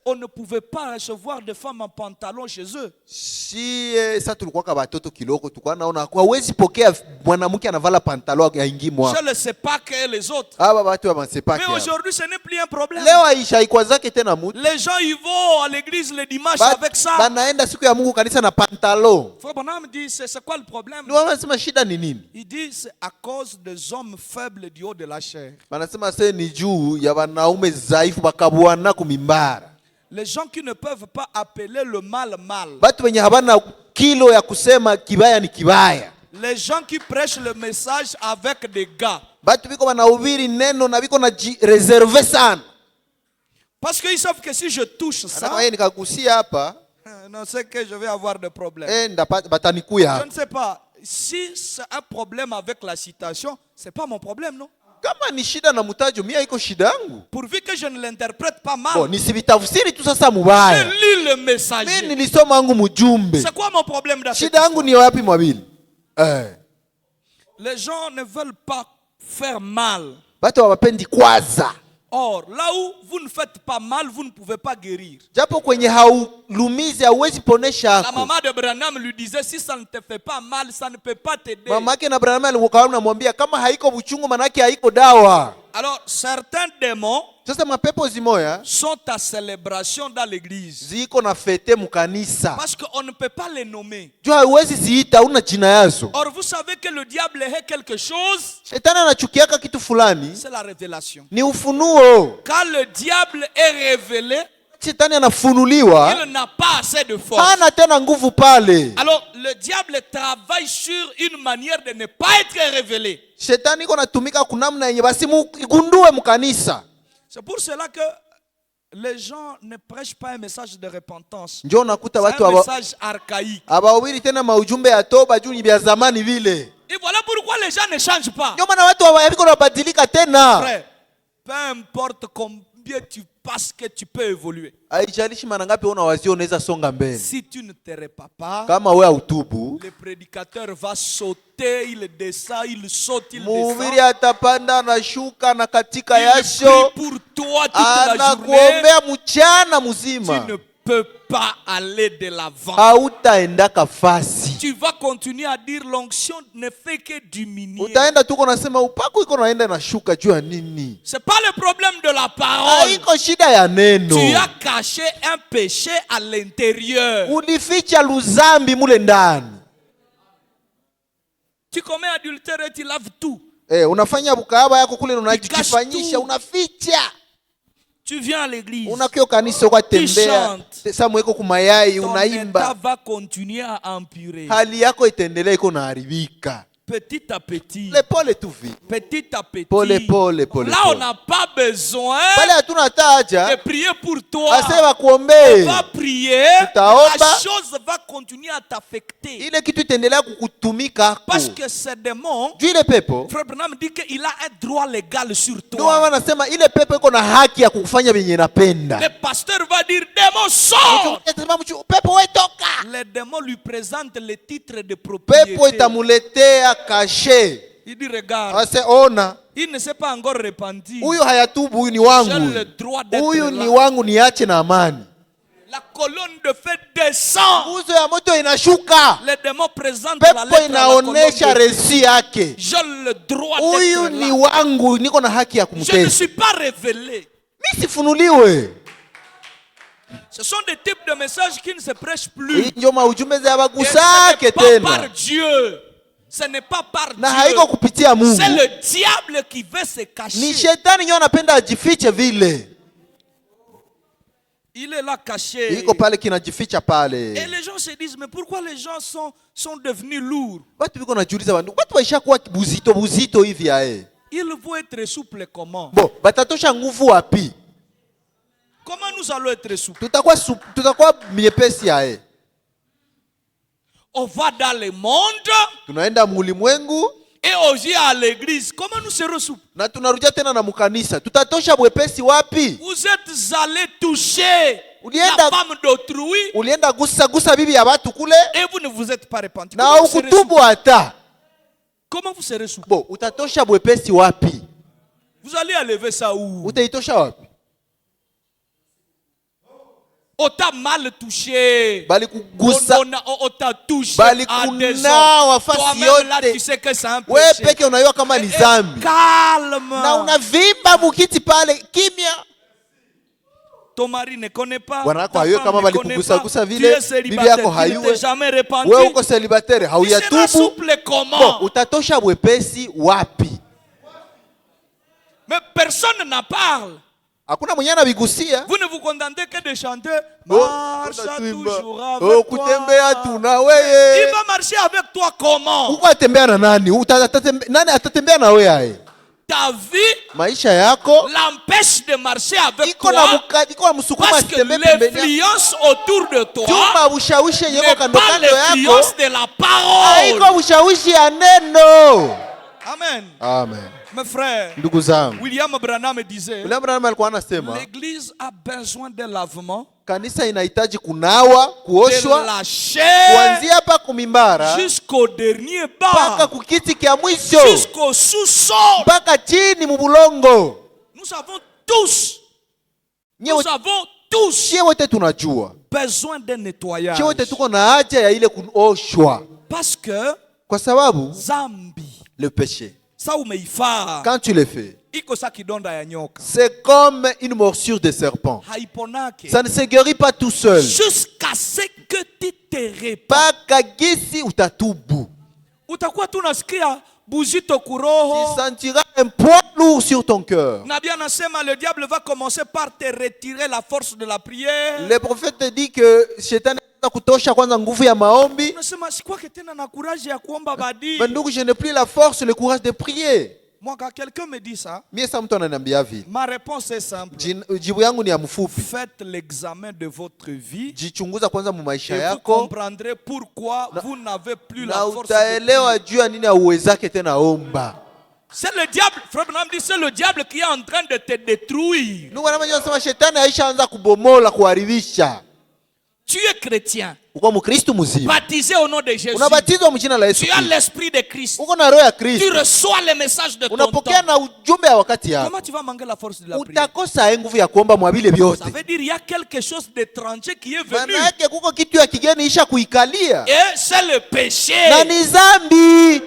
on ne pouvait pas recevoir des femmes en pantalon chez eux. Si sasa tulikuwa kama watoto kiloko tulikuwa naona kwa hawezi pokea mwanamke anavala pantalo yaingi mwa. Je ne sais pas que les autres. Aba watu wamasepaki. Mais aujourd'hui, ce n'est plus un problème. Leo Aisha ikwazake tena mtu. Les gens ils vont à l'église le dimanche avec ça. Banaenda siku ya Mungu kanisa na pantalo. Frère Branham dit c'est quoi le problème? Ndio wanasema shida ni nini? Il dit c'est à cause des hommes faibles du haut de la chair. Wanasema sasa ni juu ya wanaume dhaifu bakabuana kumimbara. Les gens qui ne peuvent pas appeler le mal mal. Batu wenye habana kilo ya kusema kibaya ni kibaya. Les gens qui prêchent le message avec des gars. Batu biko banahubiri neno na biko na reserve sana. Parce qu'ils savent que si je touche ça, Kama yeye nikagusia hapa, non, c'est que je vais avoir des problèmes. batanikuya. Je ne sais pas. Si c'est un problème avec la citation, c'est pas mon problème, non? Kama ni shida na mutajo mimi haiko shida yangu. Pourvu que je ne l'interprète pas mal. Bon, nisibitafsiri tu sasa Je mubaya. lis le Mimi messager. nilisoma wangu mjumbe. C'est quoi mon problème dans cette Shida yangu ni wapi mwabili? Les gens ne veulent pas faire mal. Batu hawapendi kwaza. Or, là où vous ne faites pas mal, vous ne pouvez pas guérir. Japo kwenye haulumizi hauwezi ponesha La hako. maman de Branham lui disait, si ça ne te fait pas mal, ça ne peut pas t'aider. Mamake na Branham alikuwa anamwambia kama haiko buchungu manake haiko dawa. Alors, certains démons Sasa mapepo zimoya sont à célébration dans l'église. ziko na fete mukanisa. Parce qu'on ne peut pas les nommer. Jua hauwezi ziita una jina yazo. Or, vous savez que le diable est quelque chose, Shetani anachukiaka kitu fulani c'est la révélation. ni ufunuo. Quand le diable est révélé, shetani anafunuliwa, il n'a pas assez de force. hana tena nguvu pale. Alors le diable travaille sur une manière de ne pas être révélé. Shetani iko natumika kunamna yenye basi igundue mkanisa. C'est pour cela que les gens ne prêchent pas un message de repentance. Njoo nakuta C'est watu un message archaïque. abawili tena maujumbe ya toba juu ni vya zamani vile. Et voilà pourquoi les gens ne changent pas. Ndio maana watu hawayabiko wanabadilika tena. Frère, peu importe combien tu penses que tu peux évoluer. Haijalishi mara ngapi unawazia unaweza songa mbele. Si tu ne te répands pas, Kama wewe hautubu, le prédicateur va sauter, il descend, il saute, il mhubiri descend. atapanda na shuka na katika Il yasho, prie pour toi toute la journée. anakuombea mchana Tu mzima. ne peux pas aller de l'avant. Hautaendaka fasi. Tu vas continuer à dire l'onction ne fait que diminuer. Utaenda tuko nasema upako iko naenda na shuka juu ya nini? C'est pas le problème de la parole. Haiko shida ya neno. Tu as caché un péché à l'intérieur. Ulificha luzambi mule ndani. Tu commets adultère et tu laves tout. Unafanya bukahaba yako kule Ikashtu. unajifanyisha, unaficha. Tu viens à l'église. Unakio kanisa kwa tembea. chante. Samu iko kumayai Ton état unaimba. va continuer à empirer. Hali yako itaendelea iko naharibika. Petit à petit. Le pole tu vi. Petit à petit. Pole pole pole. Là, on n'a pas besoin Pale hatuna hata de haja. prier pour toi. Asema On kuombe. va prier. Tutaomba. La chose va continuer à t'affecter. Ile kitu itaendelea kukutumika. Parce que ces démons, Juu ile pepo. Frère Branham dit qu'il a un droit légal sur Ndio mama toi. anasema ile pepo iko na haki ya kufanya vyenye napenda. Le pasteur va dire, démon, sors. Pepo we toka. Les démons lui présentent les titres de Pepo propriété. itamuletea kashe. Il dit, regarde, Ase ona. il ne s'est pas encore repenti. Huyu hayatubu, huyu ni J'ai wangu. le droit d'être Huyu ni là. wangu, niache na amani. La colonne de feu descend. Nguzo ya moto inashuka. Les démons présentent la Pepo lettre à la colonne inaonesha de feu. resi yake. J'ai le droit Huyu d'être ni là. wangu, niko na haki ya Je ne kumtesa. suis pas révélé. Mimi sifunuliwe. Ce sont des types de messages qui ne se prêchent plus. Hii ndio maujumbe za Et bagusake ce n'est pas tena. par Dieu. Ce n'est pas par Na haiko Dieu. kupitia Mungu. C'est le diable qui veut se Ni cacher. shetani ndio anapenda ajifiche vile. Il est là caché. Iko pale kinajificha Et pale. les gens se disent, mais pourquoi les gens sont devenus lourds? Watu biko najiuliza bandu. Watu waisha kuwa buzito buzito hivi ae. Ils vont être souples comment? Bo, batatosha nguvu wapi? Comment nous allons être souples? Tutakuwa miepesi ae. On va dans le monde Tunaenda mulimwengu et aussi à l'église. Comment nous serons souples? na tunarudia tena na mukanisa. Tutatosha bwepesi wapi? Vous êtes allés toucher Ulienda- la femme d'autrui Ulienda gusa bibi ya watu kule et vous ne vous êtes pas repenti. na Comment vous serez ukutubu souples? hata. Comment vous serez souples? Bo, utatosha bwepesi wapi? Vous allez enlever ça où? Utaitosha wapi? On t'a mal touché. Bali kugusa. On t'a touché Bali à des kunawa hommes. fasi Toi-même là, yote. tu sais que c'est un We péché. peke unajua kama ni dhambi. Calme. Na unavimba mukiti pale kimya. Ton mari ne connaît pas. Bwana wako Ta hayuwe femme kama ne bali connaît kugusa pas. gusa Tu vile, es bibi célibataire, yako tu ne hayuwe. t'es jamais repenti. Wewe uko célibataire, Tu seras hauyatubu. souple comment? Bo, utatosha bwepesi wapi? Mais personne n'en parle. Hakuna mwenye anabigusia. Vous ne vous contentez que de chanter. Oh, Marche tunaimba. toujours Oh, avec kutembea toi. tuna Il wewe. va marcher avec toi comment? Uko atembea na nani? Nani atatembea na wewe aye? Ta vie Maisha yako l'empêche de marcher avec iko na toi iko na msukuma parce que asitembee pembeni. l'influence autour de toi Juma ushawishi n'est yeko kando pas kando yako. l'influence de la Haiko parole. ushawishi ya neno. Amen. Amen. Mes frères, Ndugu zangu, William Branham disait, William Branham alikuwa anasema l'église a besoin de lavement, kanisa inahitaji kunawa, de kuoshwa la chair kuanzia hapa kumimbara jusqu'au dernier mpaka bas, kukiti kya mwisho jusqu'au sous-sol. mpaka chini mubulongo. Nous avons tous Chie wote tunajua, besoin d'un nettoyage. chie wote tuko na haja ya ile kuoshwa, Parce que kwa sababu zambi, le péché, ça umeifaa, quand tu le fais, iko sa kidonda ya nyoka. c'est comme une morsure de serpent. Haiponake. Ça ne se guérit pas tout seul. Jusqu'à ce que tu te répands. Mpaka gisi utatubu. Utakuwa tunasikia buzito kuroho. Tu sentiras un poids lourd sur ton cœur. Nabia nasema le diable va commencer par te retirer la force de la prière. Le prophète te dit que shetani anataka kutosha kwanza nguvu ya maombi. Unasema sikwake tena na courage ya kuomba badi. Mais ndugu, je n'ai plus la force, le courage de prier. Moi quand quelqu'un me dit ça, Mie sa mtu ananiambia vile, ma réponse est simple. jibu yangu ni ya mfupi. Faites l'examen de votre vie Jichunguza kwanza mu maisha et vous yako comprendrez pourquoi vous n'avez plus la na force de utaelewa prier. juu ya nini hauwezake tena omba. C'est le diable, frère Branham dit, c'est le diable qui est en train de te détruire. Ndugu anasema shetani aishaanza kubomola, kuharibisha. Tu es chrétien, Uko Mkristo mzima, baptisé au nom de Jésus. unabatizwa mjina la Yesu Tu as Kristo, l'esprit de Christ. uko na roho ya Tu Kristo, reçois les messages de ton unapokea temps. na ujumbe ya wakati yako. Comment tu vas manquer la force de la prière? Utakosa nguvu ya kuomba mwa vile Ça vyote. veut dire il y a quelque chose d'étranger qui est Maana venu. yake kuko kitu ya kigeni isha kuikalia Et c'est le péché. na ni zambi.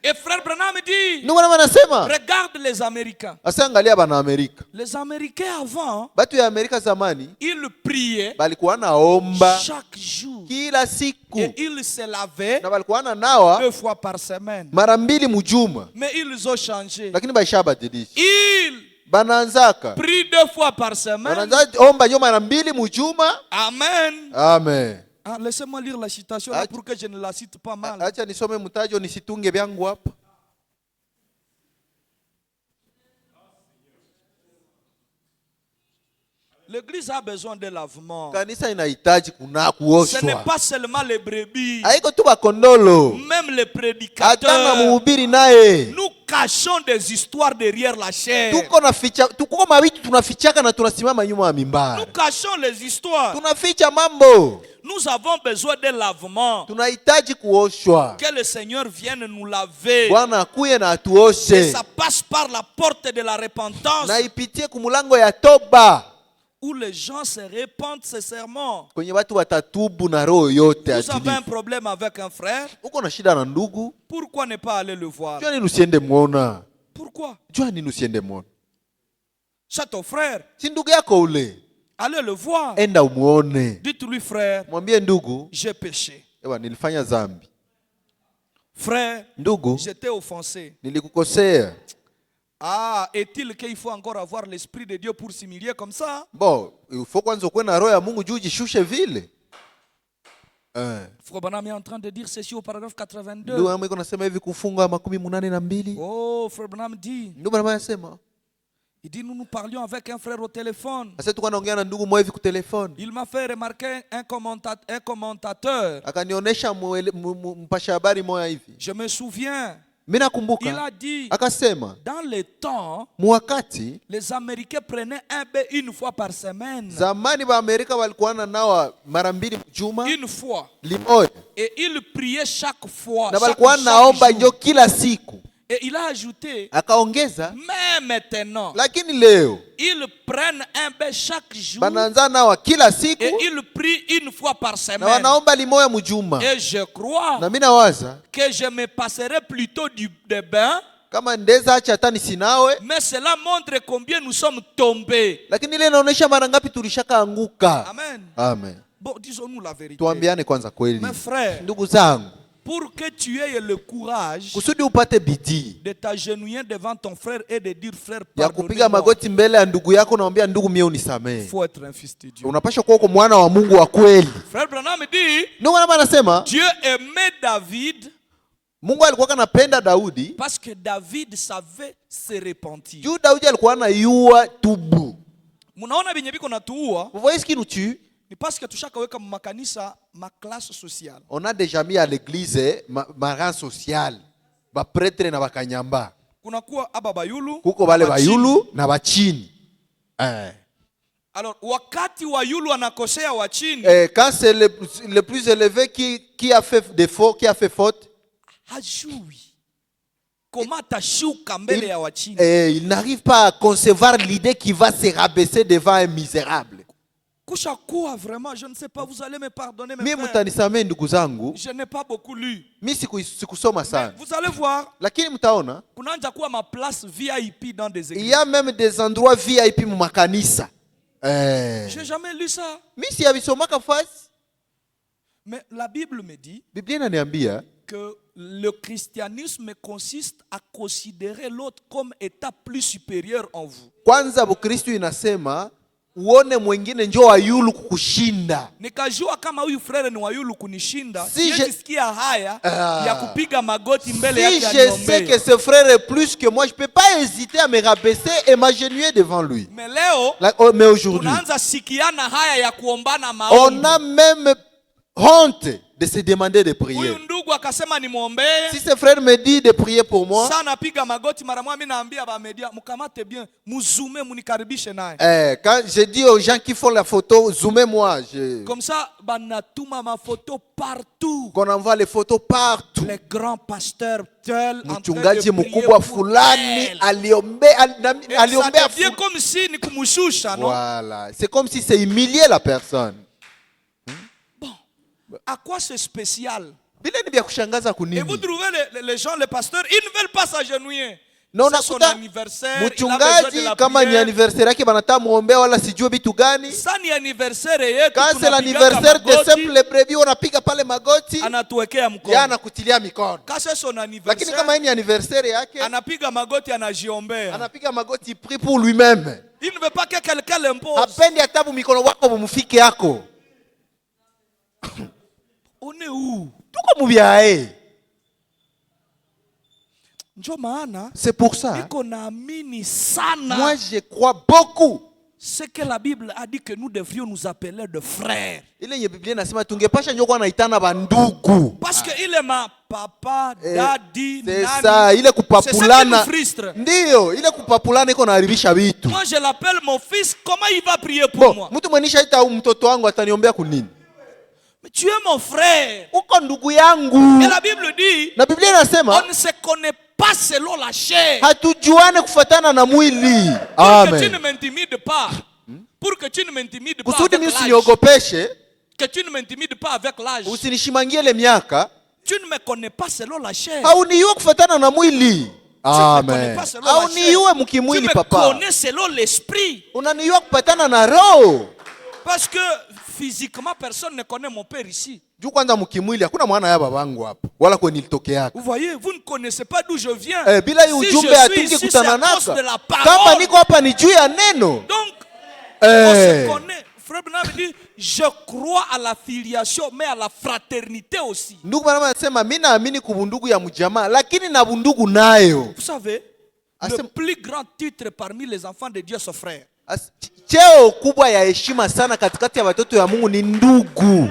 Et frère Branham dit, Ndugu anasema, regarde les Américains. asa angalia bana Amerika. Les Américains avant, Batu ya Amerika zamani ils priaient balikuwa naomba chaque jour. kila siku Et ils se lavaient na balikuwa na nawa 2 fois par semaine. mara mbili mujuma, Mais ils ont changé. lakini baisha badilisha. Ils Banaanzaka prient 2 fois par semaine. banaanza omba yo mara mbili mujuma. Amen. Amen. Ah, laissez-moi lire la citation là pour que je ne la cite pas mal. Acha nisome mtajo nisitunge vyangu hapa. L'église a besoin de lavement. Kanisa inahitaji Ce kuoshwa. n'est pas seulement les brebis, Haiko tu bakondolo, même les hata na prédicateurs. muhubiri naye. Nous cachons des histoires derrière la chair. Tuko mawitu tunafichaka na tunasimama nyuma ya Nous mimbari. cachons les histoires. Tunaficha mambo. Nous avons besoin de lavement. Tunahitaji kuoshwa. Que le Seigneur vienne nous laver. Bwana akuye na Et atuoshe. ça passe par la porte de la repentance Na ipitie kumulango ya toba. où les gens se répandent sincèrement. Kwenye watu watatubu na roho yote Vous avez un atilifu. problème avec un frère, Uko na shida na ndugu, pourquoi ne pas aller le voir? jua nini usiende muona? Pourquoi? Jua nini usiende muona? C'est ton frère. Si ndugu yako ule, Allez le voir. enda umuone. Dites-lui, frère, Mwambie ndugu, j'ai péché. ewa nilifanya dhambi. Frère, Ndugu, j'étais offensé. nilikukosea. Ah, est-il qu'il faut encore avoir l'Esprit de Dieu pour s'humilier comme ça? Bon, faut kwanza ukuwe na roho ya Mungu juu jishushe vile. Frère Branham est en train de dire ceci au paragraphe 82. Ndugu yangu iko nasema hivi kufunga 82. Oh, Frère Branham dit, Ndugu anasema, il dit, nous parlions avec un frère au téléphone. sasa tuko naongea na ndugu mmoja hivi ku telefoni. Il m'a fait remarquer un commentateur. Akanionyesha mpasha habari moja hivi. Je me souviens, Mimi il nakumbuka a dit, akasema dans les temps, mwakati les Américains prenaient un bain 1 fois par semaine. zamani ba Amerika walikuwa na nawa mara mbili juma 1 fois. limoja Et ils priaient chaque fois. na Chaque, walikuwa chaque naomba jour. njo kila siku. Et il a ajouté, Akaongeza, mais maintenant, lakini leo ils prennent un bain chaque jour banaanza nawa kila siku et ils prient 1 fois par na semaine. wanaomba limoya mjuma. Et je crois Na mimi nawaza que je me passerai plutôt des bains, kama ndeza acha hata nisinawe, mais cela montre combien nous sommes tombés. lakini ile inaonyesha mara ngapi tulishaka anguka. Amen. Amen. Bon, disons-nous la vérité. Tuambiane kwanza kweli. Mes frères, Ndugu zangu, pour que tu aies le courage kusudi upate bidii de t'agenouiller devant ton frère et de dire, frère, ya kupiga pardonne-moi, magoti mbele ya ndugu yako naambia ndugu, mie unisamehe. il faut être un fils de Dieu. Unapaswa kuwa uko mwana wa Mungu wa kweli. Frère Branham dit, Ndugu anasema Dieu aimait David Mungu alikuwa anapenda Daudi parce que David savait se repentir. juu Daudi alikuwa anayua tubu. Munaona benye biko natuua Vous voyez ce qui nous tue? ni parce que tushakaweka mu makanisa ma classe sociale. On a déjà mis à l'église ma rang social, ba prêtre na bakanyamba. Kunakuwa aba bayulu, Kuko bale bachini. bayulu na bachini. Alors wakati wa yulu anakosea wa chini, Quand c'est le plus élevé qui a fait défaut, qui a fait faute, hajui comment atashuka mbele ya wa chini. il n'arrive pas à concevoir l'idée qu'il va se rabaisser devant un misérable. Kusha kuwa vraiment, je ne sais pas, vous allez me pardonner mes Mimi frères. mtanisamee ndugu zangu, Je n'ai pas beaucoup lu. mimi sikusoma Mais sana. vous allez voir, Lakini mtaona, kunaanza kuwa ma place VIP dans des il églises. y a même des endroits VIP mu makanisa. J'ai jamais lu ça. Mimi siyavisomaka fasi. Mais la Bible me dit, Biblia inaniambia que le christianisme consiste à considérer l'autre comme état plus supérieur en vous. Kwanza Bukristo inasema uone mwingine njoo ayulu kukushinda. Nikajua kama huyu frere ni wayulu kunishinda, Si sikia haya ya kupiga magoti mbele yake Si je sais que ce frère est plus que moi, je peux pas hésiter à me rabaisser et m'agenouiller devant lui. Mais leo, Mais aujourd'hui, tunaanza sikiana haya ya kuombana maombi. on a même honte de se demander de prier. Huyu ndugu akasema nimwombee. Si ce frère me dit de prier pour moi, Sana piga magoti mara moja, mimi naambia ba media mkamate bien, muzume munikaribishe naye. quand je dis aux gens qui font la photo, zoomez-moi. Comme ça banatuma ma photo partout. Qu'on envoie les photos partout. Les grands pasteurs tels en train de Mchungaji prier mkubwa pour fulani elle. aliombea Ça devient comme si ni kumshusha, non? Voilà, c'est comme si c'est humilier la personne. À quoi c'est spécial? Bila ni vya kushangaza Et kunini? vous trouvez les gens, les pasteurs, ils ne veulent pas s'agenouiller. Na C'est son unakuta anniversaire, il a besoin de mchungaji la kama ni prière. anniversaire yake banataka muombea wala sijue vitu gani. Ça ni anniversaire yetu, Quand c'est tunapiga l'anniversaire de magoti, simple brevi unapiga pale magoti, anatuwekea mkono. yeye anakutilia mikono. Quand c'est son Lakini anniversaire, kama ni anniversaire yake, anapiga magoti, anajiombea. anapiga magoti, il prie pour lui-même. Il ne veut pas que quelqu'un l'impose. Hapendi hata mikono wako bumufike yako. On est où? Tuko mubyae. Njo maana C'est pour ça. niko naamini sana Moi je crois beaucoup. ce que la Bible a dit que nous devrions nous appeler de frères. Ile nye Biblia inasema tungepasha nyokuwa naitana bandugu. Parce que il est ma papa, daddy, C'est nani. ça, ile C'est ça qui kupapulana. nous frustre. Ndiyo, ile kupapulana iko naharibisha vitu. Moi je l'appelle mon fils, comment il va prier pour moi? Mtu mwenisha ita mtoto wangu ataniombea kunini? Mais tu es mon frère. Uko ndugu yangu. Et la Bible dit, Na Biblia inasema on ne se connaît pas selon la chair. hatujuane kufuatana na mwili. Pour que tu ne Amen. m'intimides pas. Pour que tu ne m'intimides pas Kusudi avec mimi l'âge. usiniogopeshe, Que tu ne m'intimides pas avec l'âge. usinishimangie ile miaka, Tu ne me connais pas selon la chair. hauniue kufuatana na mwili. connais Amen. pas selon la Hauniue Tu mkimwili me papa. connais selon l'esprit. Unaniua kupatana na roho. Parce que physiquement, personne ne connaît mon père ici. Juu kwanza mkimwili hakuna mwana ya babangu hapa wala kwenye nilitokea. Vous voyez, vous ne connaissez pas d'où je viens. Bila hii Si ujumbe je suis hatungi ici, c'est kutana à cause naka. de la Kama parole. niko hapa ni juu ya neno. Donc, on se connaît. Frère Branham dit, je crois à la filiation, mais à la fraternité aussi. Ndugu Branham anasema mimi naamini kubundugu ya mjamaa lakini na bundugu nayo. Vous savez, le plus grand titre parmi les enfants de Dieu, c'est frère. Cheo kubwa ya heshima sana katikati ya watoto ya Mungu ni ndugu.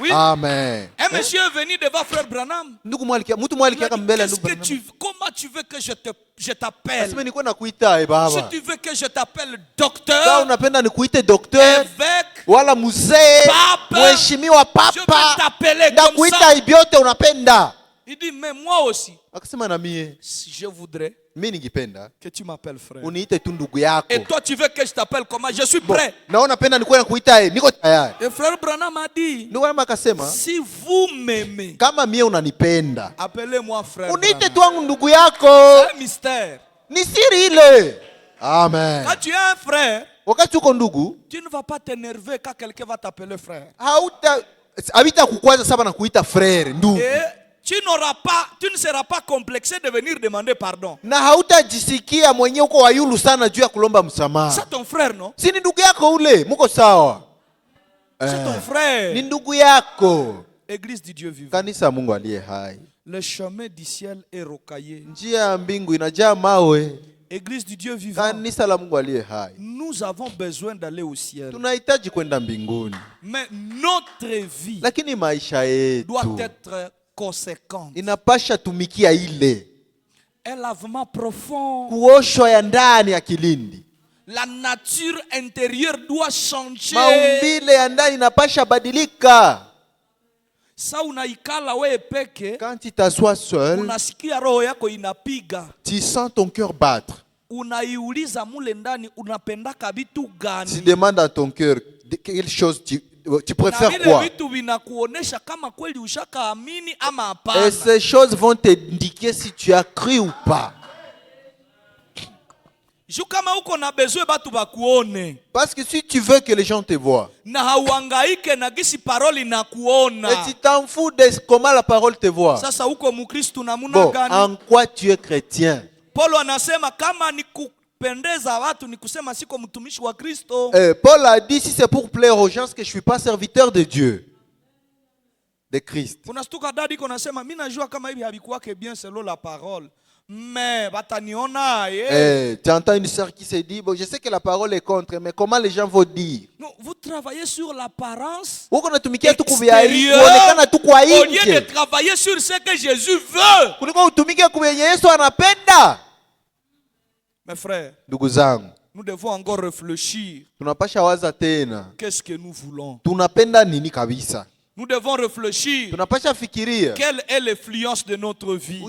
Oui. Amen. Un monsieur est venu devant frère Branham. Ndugu mwaliki, mtu mwaliki aka mbele ndugu Branham. Comment tu veux que je t'appelle? Asema niko nakuita baba. Si tu veux que je t'appelle Kama docteur, unapenda nikuite docteur évêque, wala mzee, Papa, mheshimiwa je peux papa, t'appeler na comme kuita ça. ibyote unapenda. Il dit, mais moi aussi, Akasema na mie, si je voudrais mimi ningependa que tu m'appelles frère. uniite tu ndugu yako. Et toi, tu veux que je t'appelle comment? Je suis prêt. Na unapenda nikuwe nakuita niko tayari. Et frère Branham a dit, Ndugu Branham akasema si vous m'aimez, kama mie unanipenda, appelez-moi frère uniite Branham. tu wangu ndugu yako. C'est un mystère. Ni siri ile. Amen. Quand tu es un frère, Wakati uko ndugu, tu ne vas pas t'énerver quand quelqu'un va t'appeler frère. habita kukwaza saba na kuita frère ndugu. Et tu ne seras pas complexé de venir demander pardon. Na hautajisikia mwenyewe uko wayulu sana juu ya kulomba msamaha. C'est ton frère, non? Si ni ndugu yako ule, muko sawa. C'est ton frère. Ni ndugu yako. Église du Dieu vivant. Kanisa Mungu aliye hai. Le chemin du ciel est rocaillé. Njia ya mbingu inajaa mawe. Église du Dieu vivant. Kanisa la Mungu aliye hai. Nous avons besoin d'aller au ciel. Tunahitaji kwenda mbinguni. Mais notre vie Lakini maisha doit yetu être conséquente. inapasha tumikia ile Un lavement profond. kuoshwa ya ndani ya kilindi. La nature intérieure doit changer. Maumbile ya ndani inapasha badilika. Sa unaikala wewe peke, Quand tu t'assois seul, unasikia roho yako inapiga. tu sens ton cœur battre. Unaiuliza mule ndani unapendaka vitu Tu gani? demandes à ton cœur quelle chose tu Na préfères vile quoi. vitu vinakuonesha kama kweli ushakaamini ama Et hapana. ces choses vont t'indiquer si tu as cru ou pas. Kama uko na besoin batu bakuone. Parce que si tu veux que les gens te voient, Na hauhangaike na gisi parole na kuona. et tu t'en fous de comment la parole te voit. Sasa uko mukristo namuna Bon, gani? en quoi tu es chrétien? Paulo anasema kama ni kupendeza watu ni kusema siko mtumishi wa Kristo. Paul a dit, si c'est pour plaire aux gens, que je ne suis pas serviteur de Dieu, de Christ. Unastuka dadi iko nasema mimi najua kama hivi habikuwake bien selon la parole. Mais bataniona Tu entends une sœur qui se dit, bon, je sais que la parole est contre, mais comment les gens vont dire? Non, vous travaillez sur l'apparence Extérieur, au lieu de travailler sur ce que Jésus veut. Mes frères, nous devons encore réfléchir. Qu'est-ce que nous voulons? Nous devons réfléchir. Quelle est l'influence de notre vie?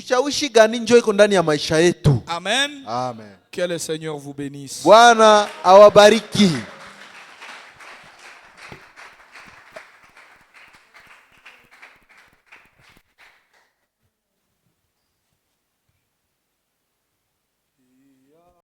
Amen. Amen. Que le Seigneur vous bénisse. Bwana awabariki.